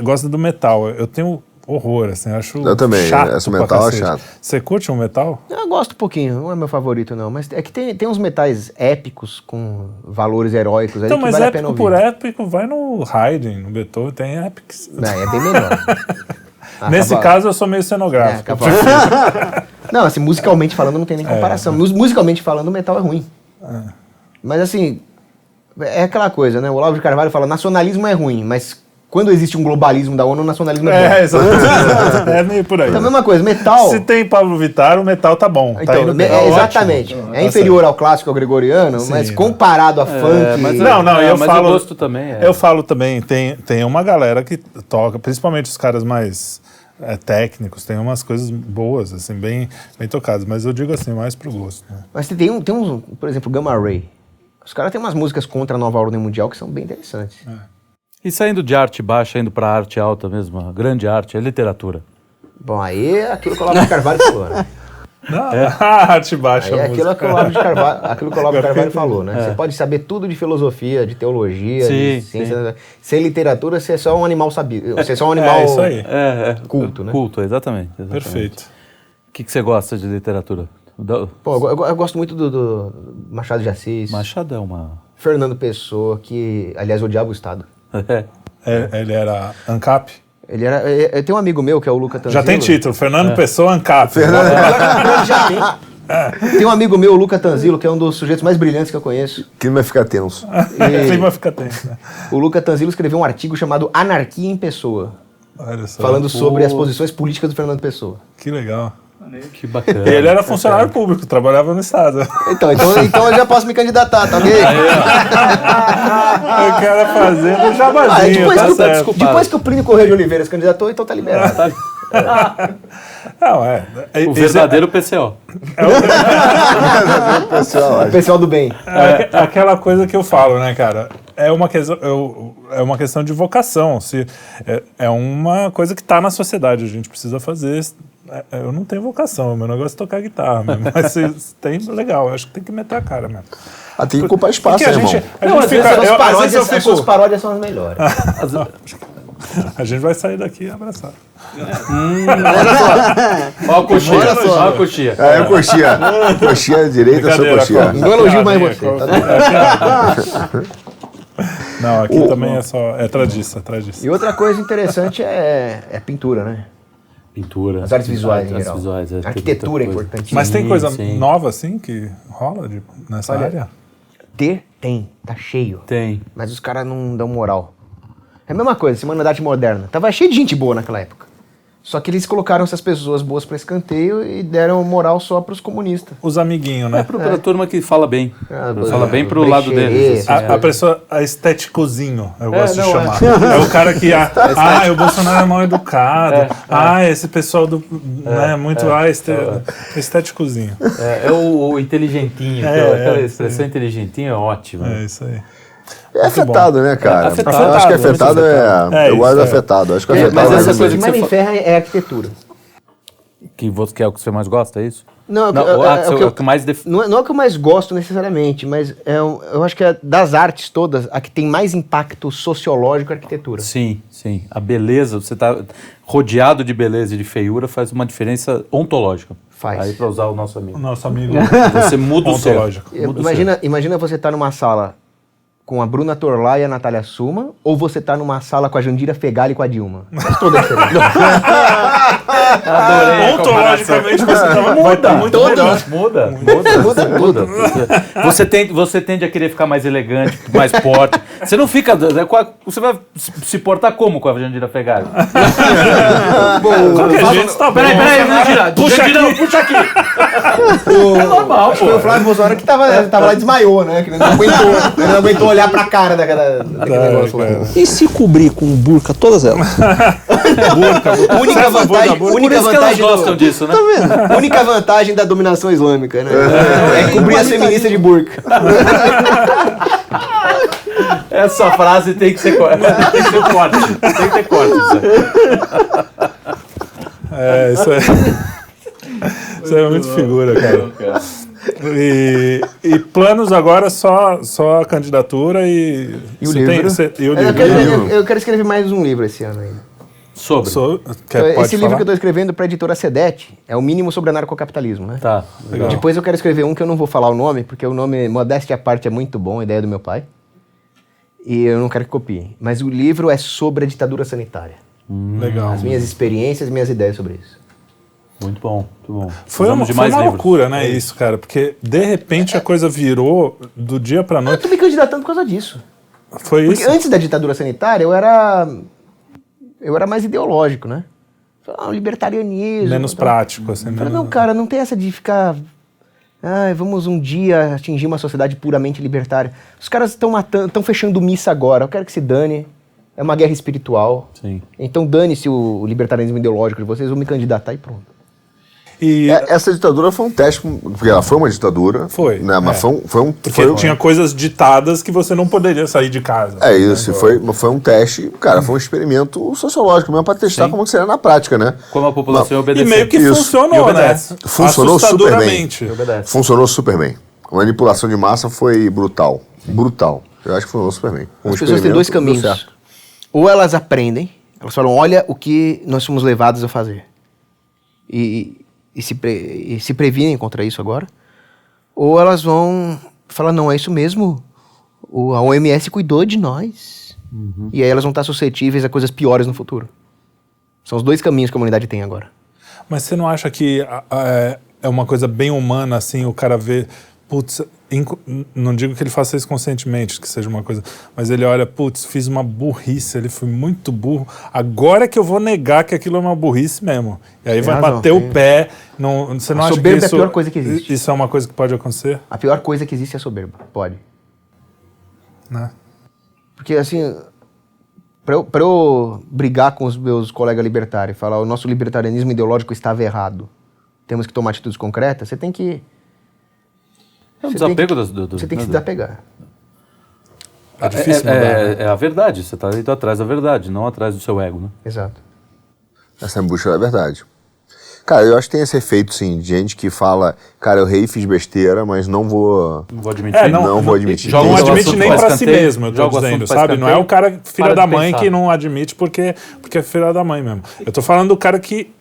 gosta do metal. Eu tenho horror, assim, acho Eu também, chato esse pra metal é cacete. chato. Você curte um metal? Eu gosto um pouquinho, não é meu favorito não, mas é que tem uns metais épicos com valores heróicos aí Então, que mas vale a pena épico ouvir. por épico, vai no Haydn, no Beethoven, tem epics. Não, é bem melhor. Ah, Nesse cavalo- caso, eu sou meio É, cenográfico. cavalo. Não, assim, musicalmente falando não tem nem comparação. Musicalmente falando, o metal é ruim. Mas assim, é aquela coisa, né? O Olavo de Carvalho fala, nacionalismo é ruim, mas quando existe um globalismo da ONU, o nacionalismo é bom. Exatamente. É meio por aí. Então a mesma coisa, metal... Se tem Pablo Vittar, o metal tá bom. Tá Então, indo bem. exatamente. Ótimo. É Tá inferior certo. ao clássico, ao gregoriano, mas Sim, comparado a funk... mas Não, eu mas falo. o gosto também é. Eu falo também, tem uma galera que toca, principalmente os caras mais técnicos, tem umas coisas boas, assim, bem tocadas, mas eu digo assim, mais pro gosto. Né? Mas tem uns, por exemplo, Gamma Ray. Os caras têm umas músicas contra a nova ordem mundial que são bem interessantes. E saindo de arte baixa, indo pra arte alta mesmo, a grande arte, é literatura. Bom, aí é aquilo que o Olavo de Carvalho falou, né? Arte baixa. Aí é a aquilo música. que o Olavo de Carvalho falou, né? Você pode saber tudo de filosofia, de teologia, de Sim, ciência. Ser literatura, você é só um animal sabido. Você é só um animal isso aí. culto, né? Culto, exatamente. Perfeito. O que você gosta de literatura? Pô, eu gosto muito do Machado de Assis, Machado é uma... Fernando Pessoa, que, aliás, odiava o Estado. Ele era ANCAP? Ele era. Eu tenho um amigo meu que é o Luca Tanzilo. Já tem título, Fernando Pessoa ANCAP. Já tem. Tem um amigo meu, o Luca Tanzilo, que é um dos sujeitos mais brilhantes que eu conheço. O clima vai ficar tenso. O clima fica tenso, né? O Luca Tanzilo escreveu um artigo chamado Anarquia em Pessoa, Olha só. falando sobre as posições políticas do Fernando Pessoa. Que legal. Que bacana. Ele era funcionário público, trabalhava no Estado. Então eu já posso me candidatar, tá ok? O cara fazendo jabazinho, tá certo. depois que o Plínio Corrêa de Oliveira se candidatou, então tá liberado. Não, O verdadeiro PCO. Pessoal, O pessoal do bem. É aquela coisa que eu falo, né, cara? É uma questão de vocação. É uma coisa que tá na sociedade, a gente precisa fazer. Eu não tenho vocação, meu negócio é tocar guitarra mesmo. Mas se tem, legal, eu acho que tem que meter a cara mesmo. tem que ocupar espaço, Porque né, irmão? às vezes As suas paródias são as melhores. a gente vai sair daqui abraçado. Ó a coxinha. Olha só. Ó a coxinha. É, coxinha. Coxinha direita, sou Brincadeira, coxinha. Costa. Não elogio mais Piadinha, você, tá Não, aqui também é tradiça. E outra coisa interessante é pintura, né? Pintura. As artes visuais, em Artes geral. visuais, A arquitetura é importante. Mas tem Sim, coisa sim. nova, assim, que rola nessa Olha, área? Tem, tá cheio. Tem. Mas os caras não dão moral. É a mesma coisa, Semana da Arte Moderna. Tava cheio de gente boa naquela época. Só que eles colocaram essas pessoas boas pra escanteio e deram moral só pros comunistas. Os amiguinhos, né? Pra turma que fala bem. Fala bem pro Brecheê, lado deles. assim. A pessoa, a estéticozinho, eu gosto de não, chamar. É o cara que, o Bolsonaro é mal educado. Esse pessoal estéticozinho. É o inteligentinho. Aquela expressão inteligentinho é ótima. É isso aí. É afetado, né, cara? Afetado. Eu acho que afetado É eu isso, gosto do é. afetado. Acho que Mas afetado essa é coisa O que mais me ferra é a arquitetura. Que é o que você mais gosta, é isso? Não, o que mais não é o que eu mais gosto necessariamente, mas eu acho que das artes todas, a que tem mais impacto sociológico é a arquitetura. Sim, sim. A beleza, você tá rodeado de beleza e de feiura faz uma diferença ontológica. Faz. Aí para usar o nosso O amigo. nosso amigo Você muda o seu. ontológico. Muda o seu. Imagina você estar numa sala com a Bruna Torlai e a Natália Suma, ou você tá numa sala com a Jandira Fegali e com a Dilma. Faz toda a diferença. Adorei a Ontologicamente você tava muito melhor. Muda. Você tende a querer ficar mais elegante, mais forte. Você não fica... Você vai se portar como com a Jandira Fegali? Qualquer jeito tá bom. Peraí, Jandira. Puxa aqui. É normal, pô. Foi o Flávio Bolsonaro que tava lá e desmaiou, né? Que ele não aguentou olhar pra cara daquele negócio lá. E se cobrir com burca todas elas? Única vantagem, Por isso que elas gostam disso, né? única vantagem da dominação islâmica, né? É cobrir as feministas de burca. Essa frase tem que ser corte. Tem que ter corte. Isso aí. Isso é muito figura, cara. E planos agora só a candidatura e o você livro? e o livro. Eu quero escrever mais um livro esse ano ainda. Sobre. Esse livro que eu tô escrevendo para a editora Sedete é o mínimo sobre anarcocapitalismo, né? Tá, legal. Depois eu quero escrever um que eu não vou falar o nome, porque o nome, modéstia à parte, é muito bom, a ideia do meu pai. E eu não quero que copiem. Mas o livro é sobre a ditadura sanitária. Legal. As minhas experiências, minhas ideias sobre isso. Muito bom, muito bom. Foi uma livros. loucura, né, isso, cara? Porque, de repente, a coisa virou do dia pra Eu noite. tô me candidatando por causa disso. Foi Porque isso? antes da ditadura sanitária, eu era mais ideológico, né? Um libertarianismo. Menos prático, assim. Eu falei, menos- não, cara, não tem essa de ficar... vamos um dia atingir uma sociedade puramente libertária. Os caras estão fechando missa agora. Eu quero que se dane. É uma guerra espiritual. Sim. Então dane-se o libertarianismo ideológico de vocês. Eu vou me candidatar e pronto. E Essa ditadura foi um teste, porque ela foi uma ditadura. Foi, Né, mas porque tinha coisas ditadas que você não poderia sair de casa. É isso, foi um teste, cara, foi um experimento sociológico mesmo pra testar como que seria na prática, né? Como a população E obedeceu. meio que Isso. funcionou, E né? obedece. Funcionou super bem. Assustadoramente. Obedece. Funcionou super bem. A manipulação de massa foi brutal. Brutal. Eu acho que funcionou super bem. As pessoas têm dois caminhos. Deu certo. Ou elas aprendem, elas falam, olha o que nós somos levados a fazer. E se previnem contra isso agora. Ou elas vão falar, não, é isso mesmo. A OMS cuidou de nós. E aí elas vão estar suscetíveis a coisas piores no futuro. São os dois caminhos que a humanidade tem agora. Mas você não acha que é uma coisa bem humana, assim, o cara vê, putz, não digo que ele faça isso conscientemente, que seja uma coisa, mas ele olha, putz, fiz uma burrice, ele foi muito burro, agora que eu vou negar que aquilo é uma burrice mesmo. E aí vai razão, bater o pé, você não A acha que soberba é a isso... pior coisa que existe. Isso é uma coisa que pode acontecer? A pior coisa que existe é a soberba. Pode. Né? Porque, assim, pra eu brigar com os meus colegas libertários e falar o nosso libertarianismo ideológico estava errado, temos que tomar atitudes concretas, você tem que... É um Você tem desapego Você tem que se desapegar. É difícil mudar, né? É a verdade, você está indo atrás da verdade, não atrás do seu ego, né? Exato. Essa é a busca da verdade. Cara, eu acho que tem esse efeito, sim, de gente que fala, cara, eu errei e fiz besteira, mas não vou... Não vou admitir. não vou admitir. Joga Não o admite assunto nem pra pra si escanteio, mesmo, eu tô joga o dizendo, assunto pra sabe? Não é escanteio, o cara filho para da de mãe pensar. que não admite porque é filho da mãe mesmo. Eu tô falando do cara que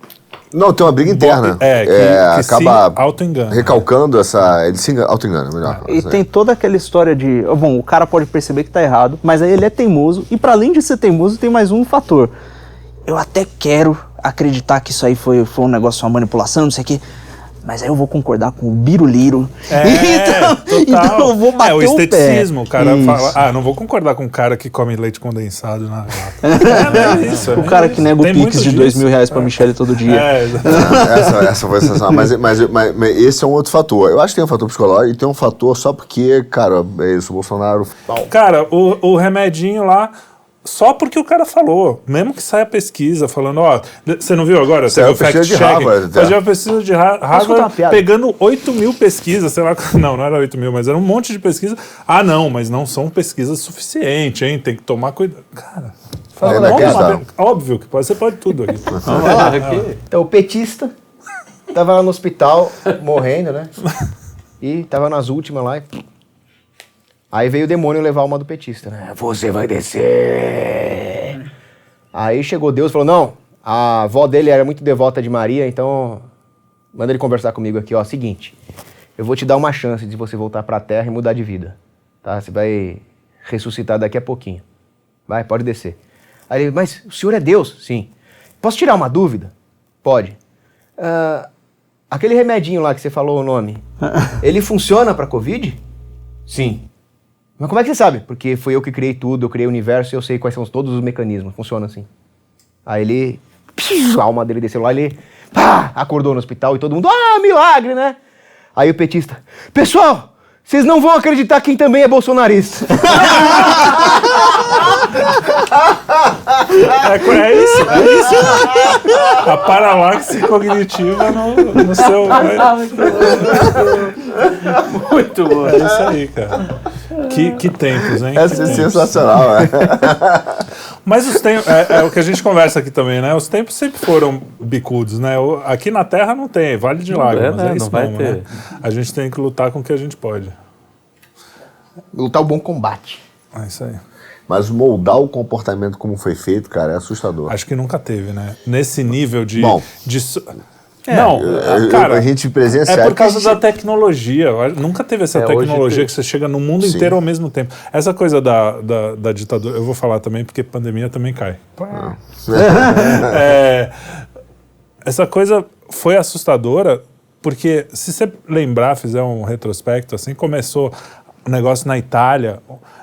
Não, tem uma briga interna. que acaba se auto-engana. recalcando essa... Ele se auto-engana, melhor. E tem toda aquela história de... Bom, o cara pode perceber que tá errado, mas aí ele é teimoso. E pra além de ser teimoso, tem mais um fator. Eu até quero acreditar que isso aí foi um negócio, uma manipulação, não sei o quê. Mas aí eu vou concordar com o Biruliro. Então eu vou bater o o pé. esteticismo, o cara Isso. fala, não vou concordar com um cara que come leite condensado na lata. É isso, O cara que nega o Tem Pix muito de disso. R$2.000 pra Michelle todo dia. Essa foi sensacional. Mas esse é um outro fator. Eu acho que tem um fator psicológico e tem um fator só porque, cara, é isso, o Bolsonaro... Cara, o remedinho lá, só porque o cara falou. Mesmo que saia pesquisa falando, ó, você não viu agora? Saiu Teve o pesquisa de Harvard, Fazia uma pesquisa de contar uma Harvard piada? pegando 8 mil pesquisas, sei lá. Não era 8 mil, mas era um monte de pesquisa. Ah, não, mas não são pesquisas suficientes, hein? Tem que tomar cuidado. Cara, fala, inacreditável. óbvio que pode, você pode tudo aqui. Vamos lá, aqui. Então, o petista tava lá no hospital, morrendo, né? E tava nas últimas lá. Aí veio o demônio levar uma do petista, né? Você vai descer. Aí chegou Deus e falou, não, a avó dele era muito devota de Maria, então manda ele conversar comigo aqui, ó. Seguinte, eu vou te dar uma chance de você voltar pra terra e mudar de vida, tá? Você vai ressuscitar daqui a pouquinho. Vai, pode descer. Aí ele, mas o senhor é Deus? Sim. Posso tirar uma dúvida? Pode. Aquele remedinho lá que você falou o nome, ele funciona pra Covid? Sim. Mas como é que você sabe? Porque foi eu que criei tudo, eu criei o universo e eu sei quais são todos os mecanismos. Funciona assim. Aí ele... a alma dele desceu lá, ele... pá, acordou no hospital e todo mundo... ah, milagre, né? Aí o petista... pessoal, vocês não vão acreditar quem também é bolsonarista. É isso. A paralaxe cognitiva no seu... Muito bom. É isso aí, cara. Que tempos, hein? Essa é sensacional, né? Mas os tempos, é o que a gente conversa aqui também, né? Os tempos sempre foram bicudos, né? Aqui na Terra não tem, vale de lágrimas, né? isso Não vai mesmo, ter. né? A gente tem que lutar com o que a gente pode. Lutar o bom combate. É isso aí. Mas moldar o comportamento como foi feito, cara, é assustador. Acho que nunca teve, né? Nesse nível de... Bom. Não, cara, a gente presenciar... é por causa da tecnologia. Nunca teve essa hoje tecnologia tem. que você chega no mundo Sim. inteiro ao mesmo tempo. Essa coisa da ditadura, eu vou falar também porque pandemia também cai. Essa coisa foi assustadora porque, se você lembrar, fizer um retrospecto, assim, começou o negócio na Itália,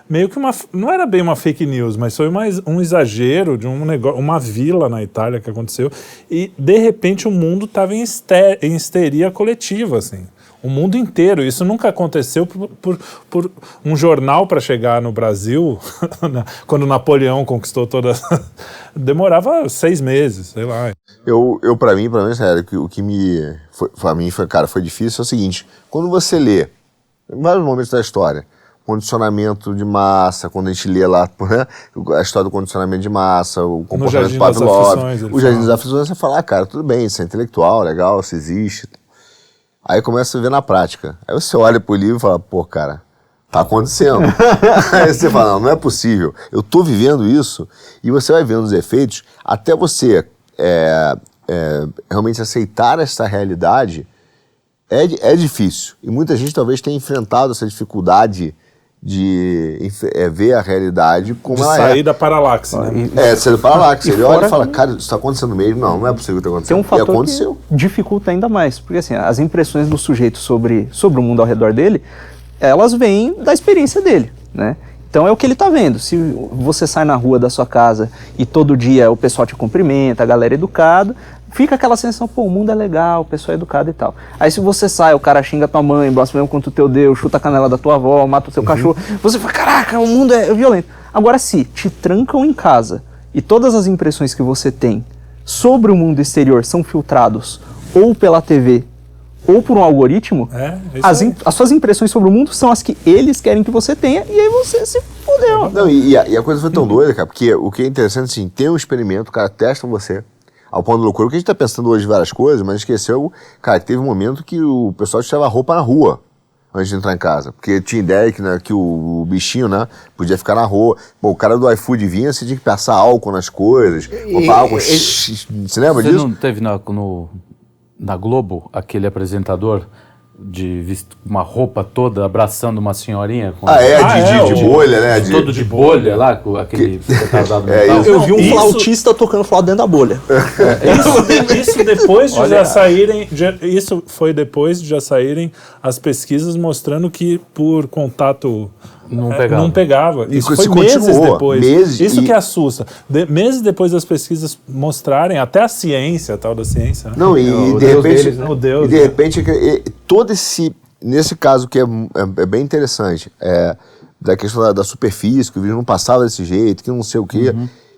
meio que não era bem uma fake news, mas foi um exagero de um negócio, uma vila na Itália que aconteceu, e de repente o mundo estava em histeria coletiva, assim. O mundo inteiro. Isso nunca aconteceu por um jornal para chegar no Brasil, quando Napoleão conquistou toda... Demorava 6 meses, sei lá. Eu para mim, sério, o que pra mim foi difícil é o seguinte: quando você lê, em vários momentos da história, condicionamento de massa, quando a gente lê lá, né, a história do condicionamento de massa, o comportamento pavlóvico, o Jardim das Aflições, você fala, cara, tudo bem, isso é intelectual, legal, isso existe. Aí começa a ver na prática. Aí você olha pro livro e fala, pô, cara, tá acontecendo. Aí você fala, não é possível. Eu tô vivendo isso, e você vai vendo os efeitos, até você realmente aceitar essa realidade, é difícil. E muita gente talvez tenha enfrentado essa dificuldade de ver a realidade como De ela sair da paralaxe, né? sair da paralaxe. Ele olha fora e fala, cara, isso tá acontecendo mesmo? Não é possível que tá acontecendo. Tem um E fator aconteceu. que dificulta ainda mais, porque assim, as impressões do sujeito sobre o mundo ao redor dele, elas vêm da experiência dele, né? Então é o que ele tá vendo. Se você sai na rua da sua casa e todo dia o pessoal te cumprimenta, a galera é educada, fica aquela sensação, pô, o mundo é legal, o pessoal é educado e tal. Aí se você sai, o cara xinga tua mãe, blasfema contra o teu Deus, chuta a canela da tua avó, mata o seu cachorro, você fala, caraca, o mundo é violento. Agora, se te trancam em casa e todas as impressões que você tem sobre o mundo exterior são filtrados ou pela TV ou por um algoritmo, as suas impressões sobre o mundo são as que eles querem que você tenha, e aí você se fudeu. Não, e a coisa foi tão doida, cara, porque o que é interessante, assim, tem um experimento, o cara testa você, ao ponto de loucura, porque a gente tá pensando hoje em várias coisas, mas esqueceu, cara, que teve um momento que o pessoal tirava roupa na rua, antes de entrar em casa, porque tinha ideia que, né, que o bichinho, né, podia ficar na rua. Bom, o cara do iFood vinha, você tinha que passar álcool nas coisas, álcool, você lembra disso? Você não teve na Globo aquele apresentador de uma roupa toda abraçando uma senhorinha? De bolha, né? Todo de bolha lá, com aquele retardado mental. Eu vi um flautista tocando flauta dentro da bolha. Isso depois de já saírem. Isso foi depois de já saírem as pesquisas mostrando que por contato não pegava. Isso foi meses depois. Isso que assusta. Meses depois das pesquisas mostrarem, até a ciência, a tal da ciência. Né? Não, e de repente. O Deus, e de repente, todo esse. Nesse caso que é bem interessante, da questão da superfície, que o vírus não passava desse jeito, que não sei o quê.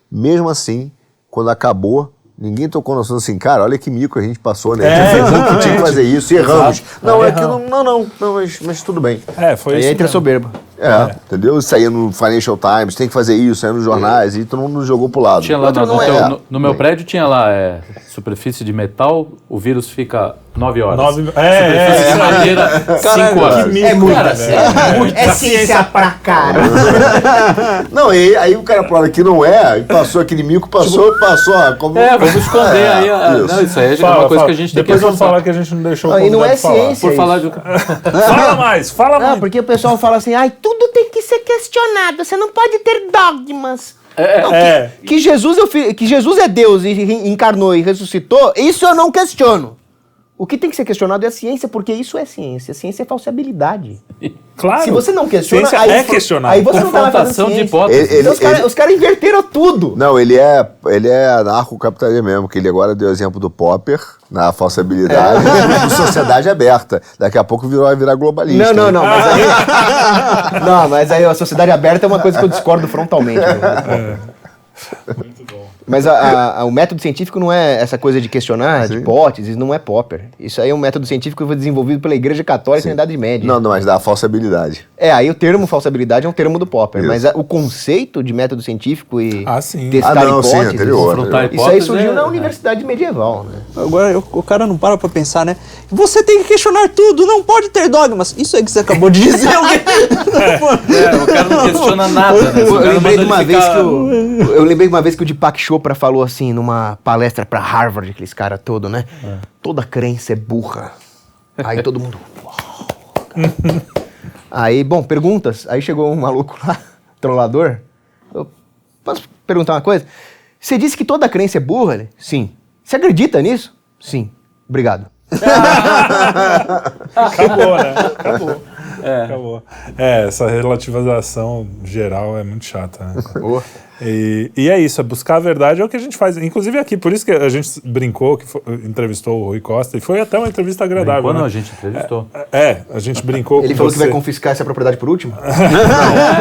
Mesmo assim, quando acabou, ninguém tocou no assunto assim, cara, olha que mico a gente passou, né? A gente fez que tinha que fazer isso e erramos. Não, é que não, mas tudo bem. Foi Aí isso entra a mesmo. soberba. Entendeu? Saía no Financial Times, tem que fazer isso, saía nos jornais, e todo mundo jogou pro lado. Tinha lá Outro não é. no meu prédio tinha lá superfície de metal, o vírus fica 9 horas. Superfície de madeira, 5 horas. Que mico, cara, velho. É ciência pra cara. Não, e aí o cara prova que não é, e passou aquele mico, passou, ó, como... Vamos esconder aí. Isso. Não, isso aí é uma coisa que a gente tem que Depois vamos reforçar. falar que a gente não deixou o E não convidado é falar. ciência. Por falar de... Fala mais. Porque o pessoal fala assim, tudo tem que ser questionado, você não pode ter dogmas. Que Jesus é Deus e encarnou e ressuscitou, isso eu não questiono. O que tem que ser questionado é a ciência, porque isso é ciência. A ciência é falsificabilidade. Claro. Se você não questiona, Ciência é questionável. aí você não tá mais fazendo Confrontação de ciência. hipóteses. Então os caras inverteram tudo. Não, ele é anarcocapitalista mesmo, que ele agora deu exemplo do Popper, na falsabilidade, e sociedade aberta. Daqui a pouco vai virar globalista. Não, mas aí... não, mas aí a sociedade aberta é uma coisa que eu discordo frontalmente. Muito bom. Mas o método científico não é essa coisa de questionar de hipóteses, não é Popper. Isso aí é um método científico que foi desenvolvido pela Igreja Católica na Idade Média. Não, mas dá falsabilidade. Aí o termo falsabilidade é um termo do Popper, mas o conceito de método científico e sim. testar Não, sim, hipóteses, anterior. Confrontar isso aí hipóteses surgiu na universidade medieval, né? Agora o cara não para pra pensar, né? Você tem que questionar tudo, não pode ter dogmas. Isso aí que você acabou de dizer. O cara não questiona nada, né? Eu lembrei de uma vez eu lembrei de uma vez que o Deepak Chopra falou assim numa palestra pra Harvard, aqueles caras todos, né? Toda crença é burra. Aí todo mundo... Uau, aí, bom, perguntas. Aí chegou um maluco lá, trollador. Eu posso perguntar uma coisa? Você disse que toda crença é burra? Ele, sim. Você acredita nisso? Sim. Obrigado. Acabou, né? Acabou. Essa relativização geral é muito chata, né? E é isso, é buscar a verdade, é o que a gente faz. Inclusive aqui, por isso que a gente brincou, entrevistou o Rui Costa, e foi até uma entrevista agradável. Quando né? a gente entrevistou. A gente brincou Ele com falou você. que vai confiscar essa propriedade por último?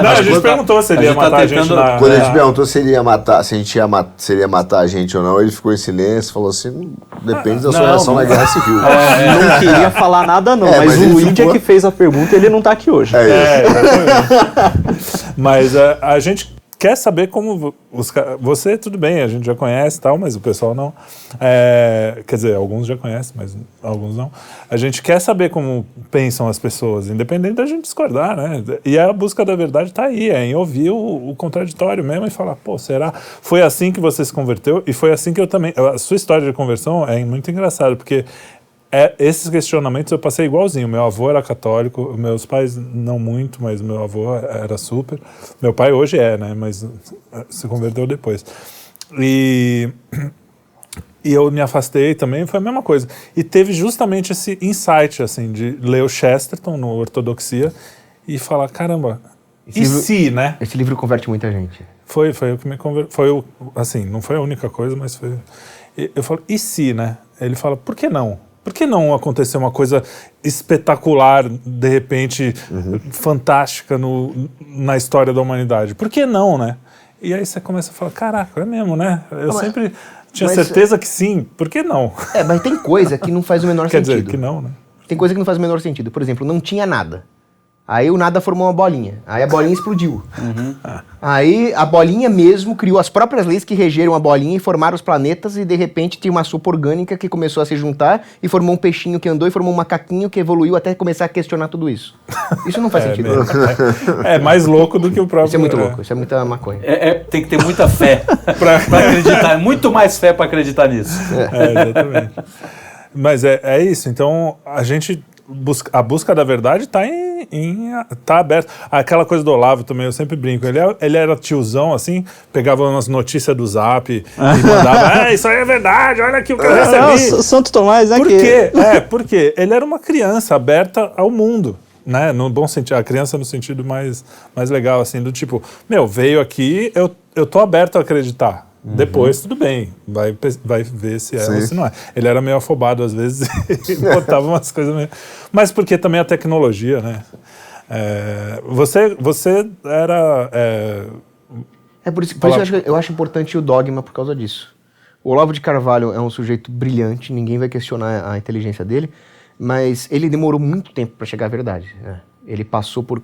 Não, a gente perguntou se ele ia matar a gente na... Quando a gente perguntou se ele ia matar, se ele ia matar a gente ou não, ele ficou em silêncio e falou assim, depende da sua reação na Guerra Civil. Não queria falar nada não, mas ele o Luigi ficou... é que fez a pergunta e ele não tá aqui hoje. Mas a gente quer saber como você, tudo bem, a gente já conhece e tal, mas o pessoal não. Quer dizer, alguns já conhecem, mas alguns não. A gente quer saber como pensam as pessoas, independente da gente discordar, né? E a busca da verdade está aí, em ouvir o contraditório mesmo e falar, pô, será? Foi assim que você se converteu? E foi assim que eu também... A sua história de conversão é muito engraçada, porque... esses questionamentos eu passei igualzinho. Meu avô era católico, meus pais não muito, mas meu avô era super. Meu pai hoje né? Mas se converteu depois. E eu me afastei também, foi a mesma coisa. E teve justamente esse insight, assim, de ler o Chesterton no Ortodoxia e falar, caramba, se, né? Esse livro converte muita gente. Foi o que me converteu. Assim, não foi a única coisa, mas foi... Eu falo, e se, né? Ele fala, por que não? Por que não acontecer uma coisa espetacular, de repente, fantástica na história da humanidade? Por que não, né? E aí você começa a falar, caraca, é mesmo, né? Eu sempre tinha certeza que sim, por que não? Mas tem coisa que não faz o menor Quer sentido. dizer, que não, né? Tem coisa que não faz o menor sentido. Por exemplo, não tinha nada. Aí o nada formou uma bolinha. Aí a bolinha explodiu. Aí a bolinha mesmo criou as próprias leis que regeram a bolinha e formaram os planetas e de repente tinha uma sopa orgânica que começou a se juntar e formou um peixinho que andou e formou um macaquinho que evoluiu até começar a questionar tudo isso. Isso não faz sentido. É mais louco do que o próprio... Isso é muito louco, isso é muita maconha. Tem que ter muita fé pra acreditar. Muito mais fé pra acreditar nisso. Exatamente. Mas é isso. Então, a busca da verdade tá aberta. Aquela coisa do Olavo também, eu sempre brinco. Ele era tiozão, assim, pegava umas notícias do Zap e mandava, isso aí é verdade, olha aqui o que eu recebi. Santo Tomás, né? Por quê? Porque ele era uma criança aberta ao mundo, né? No bom sentido, a criança no sentido mais legal, assim, do tipo, veio aqui, eu tô aberto a acreditar. Depois, tudo bem, vai ver se é ou se não é. Ele era meio afobado às vezes e botava umas coisas meio... Mas porque também a tecnologia, né? Você era... Por isso eu acho importante o dogma por causa disso. O Olavo de Carvalho é um sujeito brilhante, ninguém vai questionar a inteligência dele, mas ele demorou muito tempo para chegar à verdade. Né? Ele passou por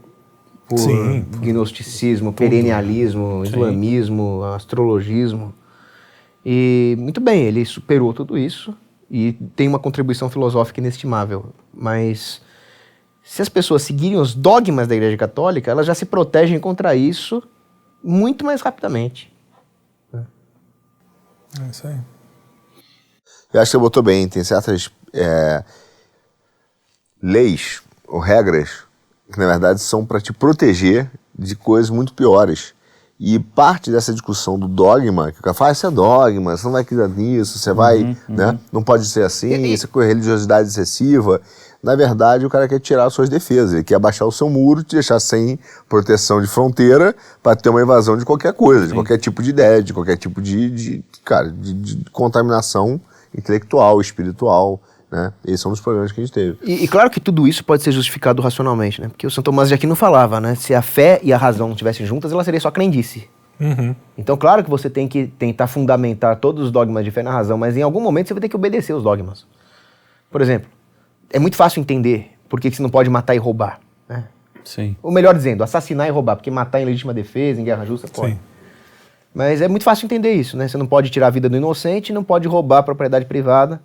gnosticismo, perennialismo, islamismo, astrologismo. E, muito bem, ele superou tudo isso e tem uma contribuição filosófica inestimável. Mas, se as pessoas seguirem os dogmas da Igreja Católica, elas já se protegem contra isso muito mais rapidamente. É isso aí. Eu acho que você botou bem, tem certas leis ou regras que na verdade são para te proteger de coisas muito piores. E parte dessa discussão do dogma, que o cara fala, isso é dogma, você não vai acreditar nisso, você vai, né? Não pode ser assim, isso é religiosidade excessiva. Na verdade, o cara quer tirar as suas defesas, ele quer abaixar o seu muro, te deixar sem proteção de fronteira para ter uma invasão de qualquer coisa, de qualquer tipo de ideia, de qualquer tipo de contaminação intelectual, espiritual, né? Esses são os problemas que a gente teve. E claro que tudo isso pode ser justificado racionalmente, né? Porque o São Tomás de Aquino falava, né? Se a fé e a razão não estivessem juntas, ela seria só crendice. Então, claro que você tem que tentar fundamentar todos os dogmas de fé na razão, mas em algum momento você vai ter que obedecer os dogmas. Por exemplo, é muito fácil entender por que você não pode matar e roubar, né? Sim. Ou melhor dizendo, assassinar e roubar, porque matar em legítima defesa, em guerra justa, pode. Sim. Mas é muito fácil entender isso, né? Você não pode tirar a vida do inocente, não pode roubar a propriedade privada.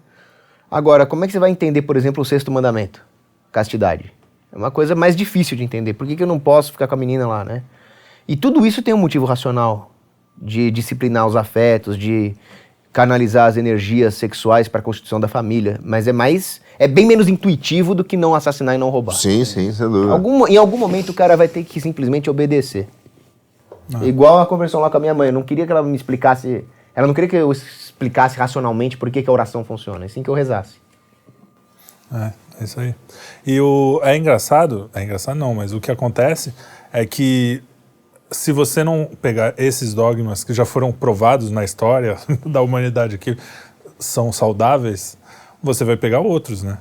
Agora, como é que você vai entender, por exemplo, o 6º mandamento? Castidade. É uma coisa mais difícil de entender. Por que eu não posso ficar com a menina lá, né? E tudo isso tem um motivo racional de disciplinar os afetos, de canalizar as energias sexuais para a constituição da família. Mas é bem menos intuitivo do que não assassinar e não roubar. Sim, sem dúvida. Em algum momento o cara vai ter que simplesmente obedecer. Igual a conversão lá com a minha mãe. Eu não queria que ela me explicasse... Ela não queria que eu explicasse racionalmente por que a oração funciona, assim que eu rezasse. É isso aí. E é engraçado não, mas o que acontece é que se você não pegar esses dogmas que já foram provados na história da humanidade que são saudáveis, você vai pegar outros, né?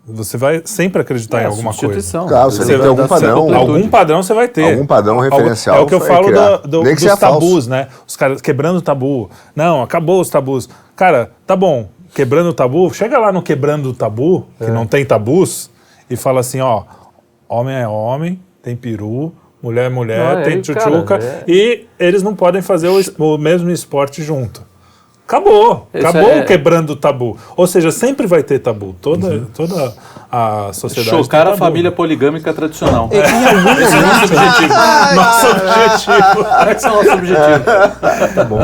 Você vai sempre acreditar em alguma coisa. Claro, você tem que ter algum padrão. Algum padrão você vai ter. Algum padrão referencial. É o que eu falo dos tabus, falso, né? Os caras quebrando o tabu. Não, acabou os tabus. Cara, tá bom, quebrando o tabu, chega lá no quebrando o tabu, que não tem tabus, e fala assim, ó, homem é homem, tem peru, mulher é mulher, tem tchutchuca, e eles não podem fazer o mesmo esporte junto. Acabou quebrando o tabu. Ou seja, sempre vai ter tabu. Toda a sociedade chocar tem a família poligâmica tradicional. Esse é o nosso objetivo. Nosso objetivo. Esse é o nosso objetivo. Tá bom.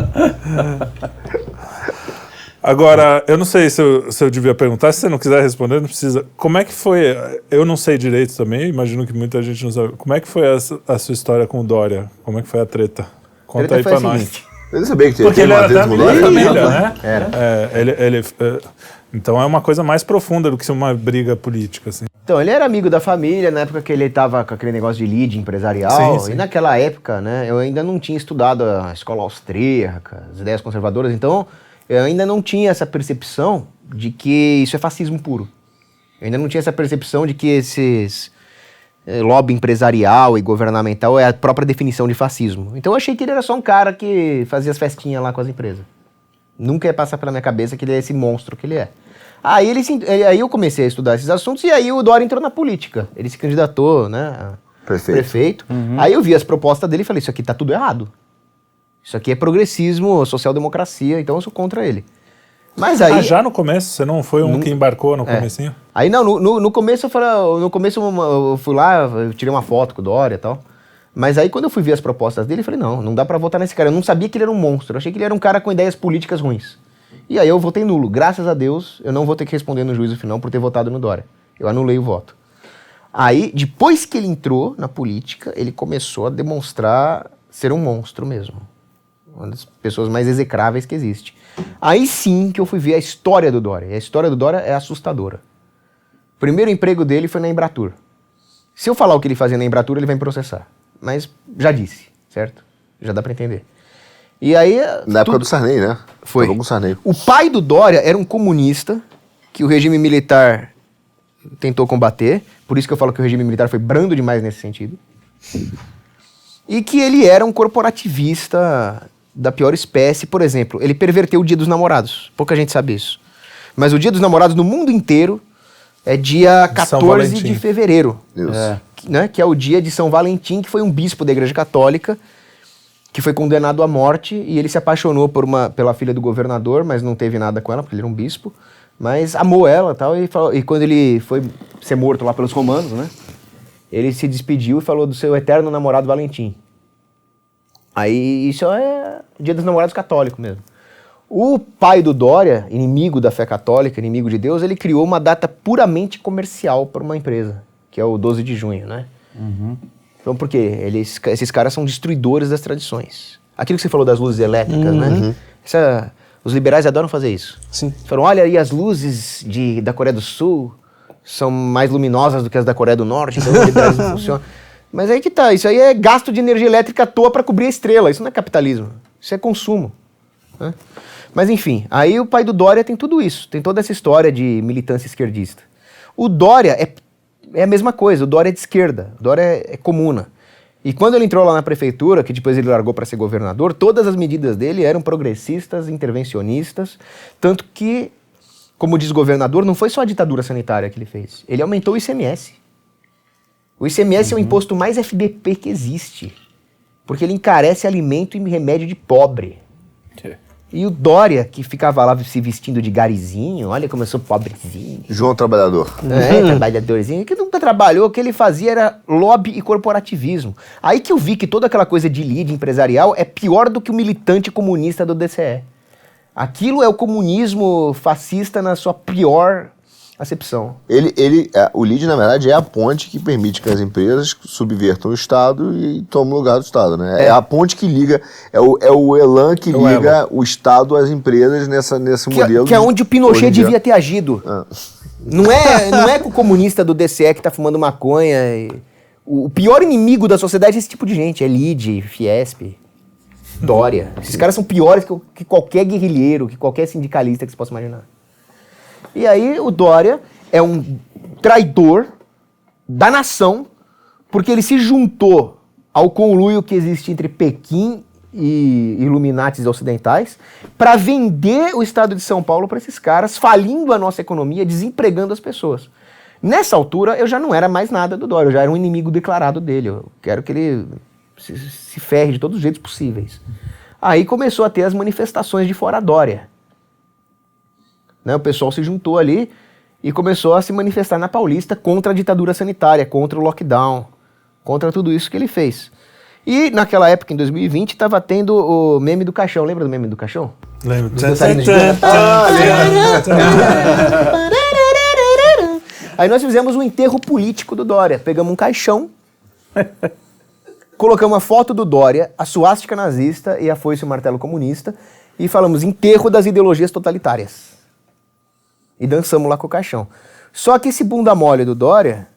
Agora, eu não sei se eu devia perguntar, se você não quiser responder, não precisa. Como é que foi, eu não sei direito também, imagino que muita gente não sabe, como é que foi a sua história com o Dória? Como é que foi a treta? Conta aí pra nós. Eu não sabia que Porque ele era da Dória. família, né? Era. Então é uma coisa mais profunda do que uma briga política, assim. Então, ele era amigo da família, na época que ele tava com aquele negócio de lead empresarial. Sim. E naquela época, né, eu ainda não tinha estudado a escola austríaca, as ideias conservadoras, então eu ainda não tinha essa percepção de que isso é fascismo puro. Eu ainda não tinha essa percepção de que esses lobby empresarial e governamental é a própria definição de fascismo. Então eu achei que ele era só um cara que fazia as festinhas lá com as empresas. Nunca ia passar pela minha cabeça que ele é esse monstro que ele é. Aí eu comecei a estudar esses assuntos e aí o Dória entrou na política. Ele se candidatou, né, a prefeito. Aí eu vi as propostas dele e falei, isso aqui tá tudo errado. Isso aqui é progressismo, social-democracia, então eu sou contra ele. Mas aí... já no começo? Você não foi que embarcou no comecinho? Aí não, no começo eu fui lá, eu tirei uma foto com o Dória e tal. Mas aí quando eu fui ver as propostas dele, eu falei, não dá pra votar nesse cara. Eu não sabia que ele era um monstro, eu achei que ele era um cara com ideias políticas ruins. E aí eu votei nulo. Graças a Deus, eu não vou ter que responder no juízo final por ter votado no Dória. Eu anulei o voto. Aí, depois que ele entrou na política, ele começou a demonstrar ser um monstro mesmo. Uma das pessoas mais execráveis que existe. Aí sim que eu fui ver a história do Dória. E a história do Dória é assustadora. O primeiro emprego dele foi na Embratur. Se eu falar o que ele fazia na Embratur, ele vai me processar. Mas já disse, certo? Já dá pra entender. E aí... Na época do Sarney, né? Foi. Com o Sarney. O pai do Dória era um comunista que o regime militar tentou combater, por isso que eu falo que o regime militar foi brando demais nesse sentido. E que ele era um corporativista da pior espécie. Por exemplo, ele perverteu o Dia dos Namorados. Pouca gente sabe isso. Mas o Dia dos Namorados no mundo inteiro é dia 14 de fevereiro. Né, que é o dia de São Valentim, que foi um bispo da Igreja Católica, que foi condenado à morte, e ele se apaixonou pela filha do governador, mas não teve nada com ela, porque ele era um bispo. Mas amou ela e tal, e quando ele foi ser morto lá pelos romanos, né? Ele se despediu e falou do seu eterno namorado Valentim. Aí isso é Dia dos Namorados católico mesmo. O pai do Dória, inimigo da fé católica, inimigo de Deus, ele criou uma data puramente comercial para uma empresa, que é o 12 de junho, né? Então por quê? Esses caras são destruidores das tradições. Aquilo que você falou das luzes elétricas, né? Os liberais adoram fazer isso. Sim. Falam, olha aí, as luzes da Coreia do Sul são mais luminosas do que as da Coreia do Norte, então o liberalismo funciona. Mas aí que tá, isso aí é gasto de energia elétrica à toa para cobrir a estrela, isso não é capitalismo, isso é consumo. Né? Mas enfim, aí o pai do Dória tem tudo isso, tem toda essa história de militância esquerdista. O Dória é a mesma coisa, o Dória é de esquerda, o Dória é comuna. E quando ele entrou lá na prefeitura, que depois ele largou para ser governador, todas as medidas dele eram progressistas, intervencionistas, tanto que, como diz o governador, não foi só a ditadura sanitária que ele fez, ele aumentou o ICMS. O ICMS é o imposto mais FBP que existe, porque ele encarece alimento e remédio de pobre. E o Dória, que ficava lá se vestindo de garizinho, olha como eu sou pobrezinho. João Trabalhador. Trabalhadorzinho, que nunca trabalhou, o que ele fazia era lobby e corporativismo. Aí que eu vi que toda aquela coisa de lead empresarial é pior do que o militante comunista do DCE. Aquilo é o comunismo fascista na sua pior acepção. O lead, na verdade, é a ponte que permite que as empresas subvertam o Estado e tomem o lugar do Estado, né? É a ponte que liga, é o elan que liga o Estado às empresas nesse modelo. Que é onde o Pinochet devia ter agido. Não é com o comunista do DCE que tá fumando maconha. O pior inimigo da sociedade é esse tipo de gente. É lead, Fiesp, Dória. Esses caras são piores que qualquer guerrilheiro, que qualquer sindicalista que você possa imaginar. E aí o Dória é um traidor da nação, porque ele se juntou ao conluio que existe entre Pequim e Illuminatis ocidentais para vender o estado de São Paulo para esses caras, falindo a nossa economia, desempregando as pessoas. Nessa altura eu já não era mais nada do Dória, eu já era um inimigo declarado dele. Eu quero que ele se ferre de todos os jeitos possíveis. Aí começou a ter as manifestações de fora Dória. Né, o pessoal se juntou ali e começou a se manifestar na Paulista contra a ditadura sanitária, contra o lockdown, contra tudo isso que ele fez. E naquela época, em 2020, estava tendo o meme do caixão. Lembra do meme do caixão? Lembro. Aí nós fizemos um enterro político do Dória. Pegamos um caixão, colocamos a foto do Dória, a suástica nazista e a foice e o martelo comunista e falamos enterro das ideologias totalitárias. E dançamos lá com o caixão. Só que esse bunda mole do Dória,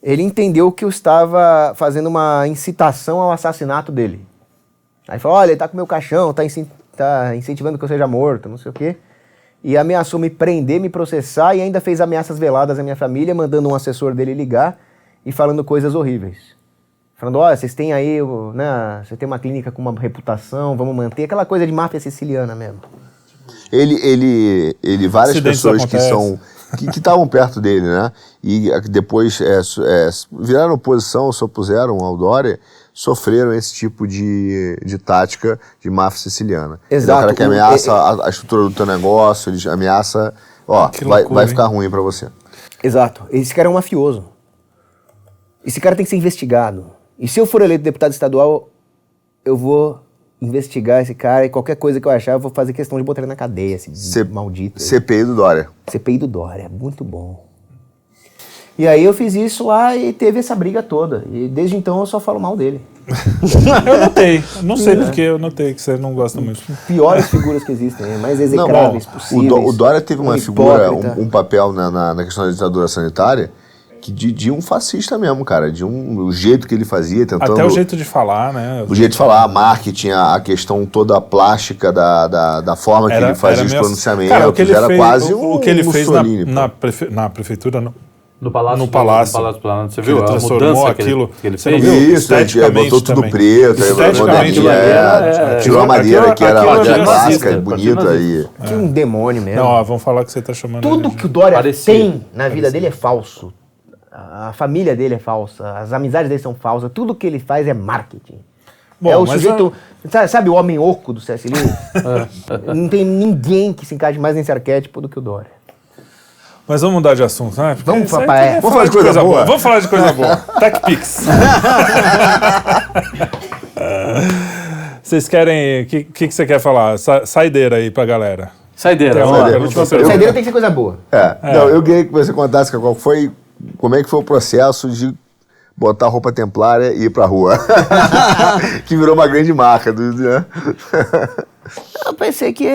ele entendeu que eu estava fazendo uma incitação ao assassinato dele. Aí falou, olha, ele tá com o meu caixão, tá incentivando que eu seja morto, não sei o quê. E ameaçou me prender, me processar e ainda fez ameaças veladas à minha família, mandando um assessor dele ligar e falando coisas horríveis. Falando, olha, vocês têm aí, né, você tem uma clínica com uma reputação, vamos manter, aquela coisa de máfia siciliana mesmo. Várias pessoas que estavam perto dele, né? E depois viraram oposição, se opuseram ao Dória, sofreram esse tipo de tática de máfia siciliana. Exato. O cara que ameaça a estrutura do teu negócio, ele ameaça, vai ficar ruim pra você. Exato. Esse cara é um mafioso. Esse cara tem que ser investigado. E se eu for eleito deputado estadual, eu vou investigar esse cara e qualquer coisa que eu achar, eu vou fazer questão de botar ele na cadeia, esse maldito. CPI do Dória. CPI do Dória, muito bom. E aí eu fiz isso lá e teve essa briga toda. E desde então eu só falo mal dele. Eu notei. Não sei porque eu notei que você não gosta muito. Piores figuras que existem, mais execráveis possíveis. O Dória teve uma figura, um papel na questão da ditadura sanitária, de um fascista mesmo, cara, o jeito que ele fazia, tentando... Até o jeito de falar, né? O jeito de falar, a marketing, a questão toda plástica da forma que ele fazia os pronunciamentos, cara, o que ele era fez, quase o que ele fez Mussolini, na prefeitura, No Palácio. No Palácio. No Palácio Planalto. Você Que viu ele a transformou mudança aquilo. que ele Você não fez? viu? Isso, ele Esteticamente botou tudo também. preto, Esteticamente, tirou a madeira que era a aquilo madeira é clássica, nazista, bonita aí. Que um demônio mesmo. Não, vamos falar que você tá chamando Tudo ele de- que o Dória Parecia. tem na vida dele é falso. A família dele é falsa, as amizades dele são falsas, tudo que ele faz é marketing. Bom, é o mas sujeito. Sabe o homem oco do C.S. Lewis? Não tem ninguém que se encaixe mais nesse arquétipo do que o Dória. Mas vamos mudar de assunto, né? Porque Vamos, isso aí papai, também é vamos falar de coisa boa. Vamos falar de coisa boa. TechPix. Vocês querem... O que você quer falar? Saideira aí pra galera. Saideira, Tem vamos uma lá. pergunta Última pra pergunta. Saideira tem que ser coisa boa. Não, eu queria que você contasse como é que foi o processo de botar roupa templária e ir pra rua. Que virou uma grande marca. Né? Eu pensei que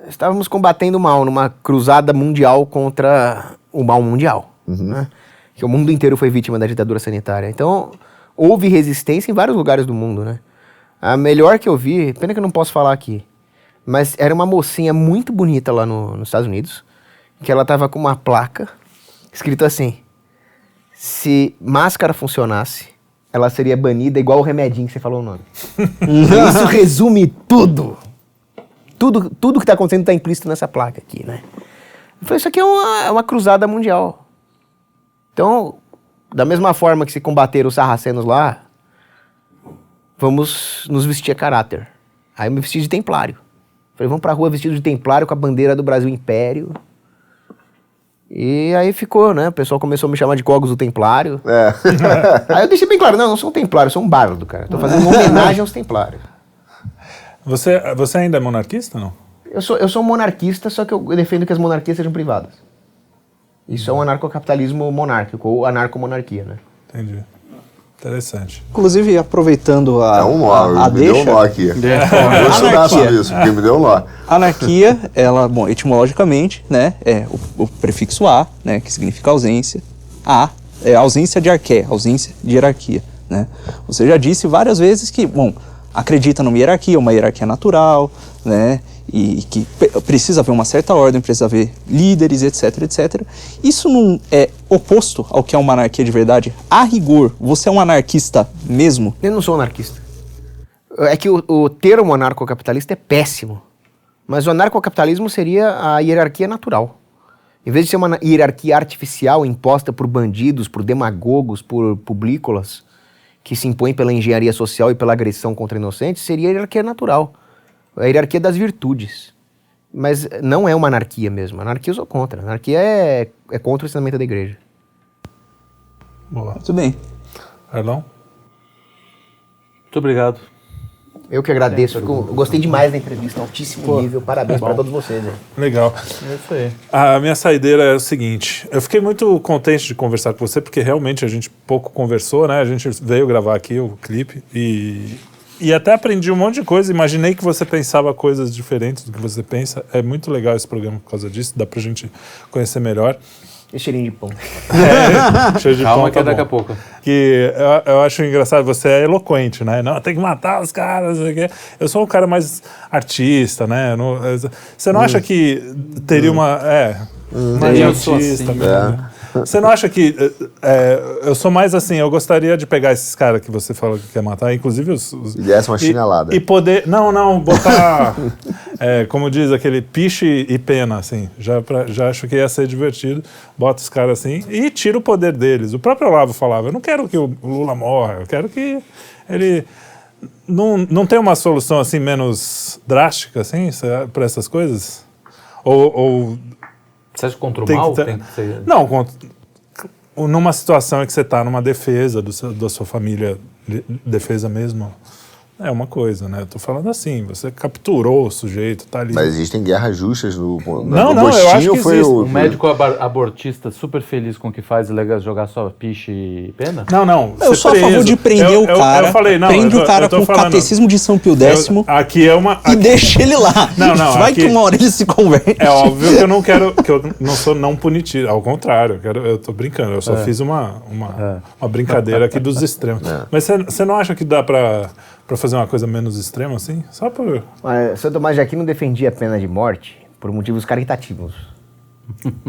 estávamos combatendo o mal numa cruzada mundial contra o mal mundial. Né? Que o mundo inteiro foi vítima da ditadura sanitária. Então, houve resistência em vários lugares do mundo, né? A melhor que eu vi, pena que eu não posso falar aqui, mas era uma mocinha muito bonita lá nos Estados Unidos, que ela tava com uma placa escrito assim: se máscara funcionasse, ela seria banida igual o remedinho que você falou o nome. Isso resume tudo. Tudo que tá acontecendo tá implícito nessa placa aqui, né? Eu falei, isso aqui é uma cruzada mundial. Então, da mesma forma que se combateram os sarracenos lá, vamos nos vestir a caráter. Aí eu me vesti de templário. Falei, vamos pra rua vestido de templário com a bandeira do Brasil Império. E aí ficou, né? O pessoal começou a me chamar de Cogos do Templário. Aí eu deixei bem claro, não sou um templário, sou um bardo, cara. Tô fazendo uma homenagem aos templários. Você ainda é monarquista, não? Eu sou um monarquista, só que eu defendo que as monarquias sejam privadas. Isso é um anarcocapitalismo monárquico, ou anarcomonarquia, né? Entendi. Interessante. Inclusive, aproveitando É um nó, a me deu um deixa, nó aqui. Eu vou estudar sobre isso, porque me deu um nó. anarquia, ela, bom, etimologicamente, né, é o prefixo a, né, que significa ausência. A é ausência de arqué, ausência de hierarquia, né? Você já disse várias vezes que, bom, acredita numa hierarquia, uma hierarquia natural, né, e que precisa haver uma certa ordem, precisa haver líderes, etc, etc. Isso não é oposto ao que é uma anarquia de verdade? A rigor, você é um anarquista mesmo? Eu não sou anarquista. É que o termo anarcocapitalista é péssimo. Mas o anarcocapitalismo seria a hierarquia natural. Em vez de ser uma hierarquia artificial imposta por bandidos, por demagogos, por publícolas, que se impõe pela engenharia social e pela agressão contra inocentes, seria a hierarquia natural. A hierarquia das virtudes. Mas não é uma anarquia mesmo. A anarquia eu sou contra. A anarquia é contra o ensinamento da igreja. Boa. Muito bem. Arlão? Muito obrigado. Eu que agradeço. Eu gostei demais da entrevista. Altíssimo nível. Parabéns para todos vocês. Hein? Legal. É isso aí. A minha saideira é o seguinte, eu fiquei muito contente de conversar com você, porque realmente a gente pouco conversou, né? A gente veio gravar aqui o clipe e até aprendi um monte de coisa, imaginei que você pensava coisas diferentes do que você pensa. É muito legal esse programa por causa disso, dá pra gente conhecer melhor. E cheirinho de pão. Cheio de Calma pão, que tá daqui a bom. pouco. Que eu acho engraçado, você é eloquente, né? Não, tem que matar os caras, não sei o quê. Eu sou um cara mais artista, né? Você não acha que teria uma... mais Eu sou artista assim. mesmo, né? Você não acha que... eu sou mais assim, eu gostaria de pegar esses caras que você fala que quer matar, inclusive os... E desse uma chinelada. E poder... Não, botar... como diz aquele piche e pena, assim. Já acho que ia ser divertido. Bota os caras assim e tira o poder deles. O próprio Olavo falava, eu não quero que o Lula morra, eu quero que ele... Não tem uma solução assim menos drástica, assim, para essas coisas? Ou Você acha que contra o tem mal que tem que ser... Não, numa situação em que você está numa defesa da sua família, defesa mesmo, é uma coisa, né? Eu tô falando assim, você capturou o sujeito, tá ali. Mas existem guerras justas no Não, eu Agostinho acho que foi existe. Um médico abortista super feliz com o que faz e legal jogar só piche e pena? Não. Eu sou a favor de prender o cara, Eu falei, não, prende o cara eu tô com o falando, catecismo de São Pio X aqui é uma... e deixa ele lá. Não, Vai aqui- que uma hora ele se converte. É óbvio que eu não quero, que eu não sou não punitivo, ao contrário, eu tô brincando, eu só fiz uma brincadeira aqui dos extremos. Mas você não acha que dá pra fazer uma coisa menos extrema assim? Só por... Mas São Tomás de Aquino defendia a pena de morte por motivos caritativos.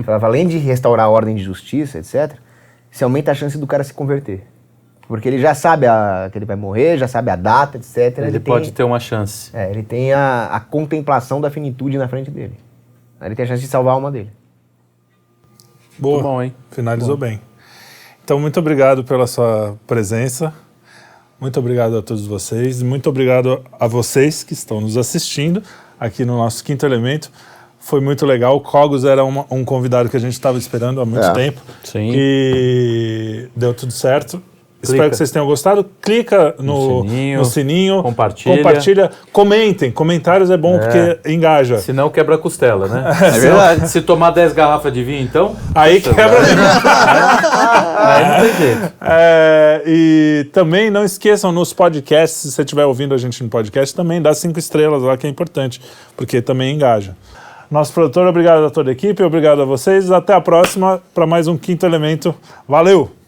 Falava, além de restaurar a ordem de justiça, etc., você aumenta a chance do cara se converter. Porque ele já sabe que ele vai morrer, já sabe a data, etc. Ele pode ter uma chance. Ele tem a contemplação da finitude na frente dele. Aí ele tem a chance de salvar a alma dele. Boa. Muito bom, hein? Finalizou bem. Então, muito obrigado pela sua presença. Muito obrigado a todos vocês. Muito obrigado a vocês que estão nos assistindo aqui no nosso Quinto Elemento. Foi muito legal. O Cogos era um convidado que a gente estava esperando há muito tempo. Sim. E deu tudo certo. Espero que vocês tenham gostado. Clica no sininho. Compartilha. Comentem. Comentários é bom porque engaja. Senão quebra a costela, né? É verdade. Se tomar 10 garrafas de vinho, então... Aí quebra. Aí não tem jeito. E também não esqueçam nos podcasts, se você estiver ouvindo a gente no podcast, também dá 5 estrelas lá, que é importante, porque também engaja. Nosso produtor, obrigado a toda a equipe, obrigado a vocês. Até a próxima para mais um Quinto Elemento. Valeu!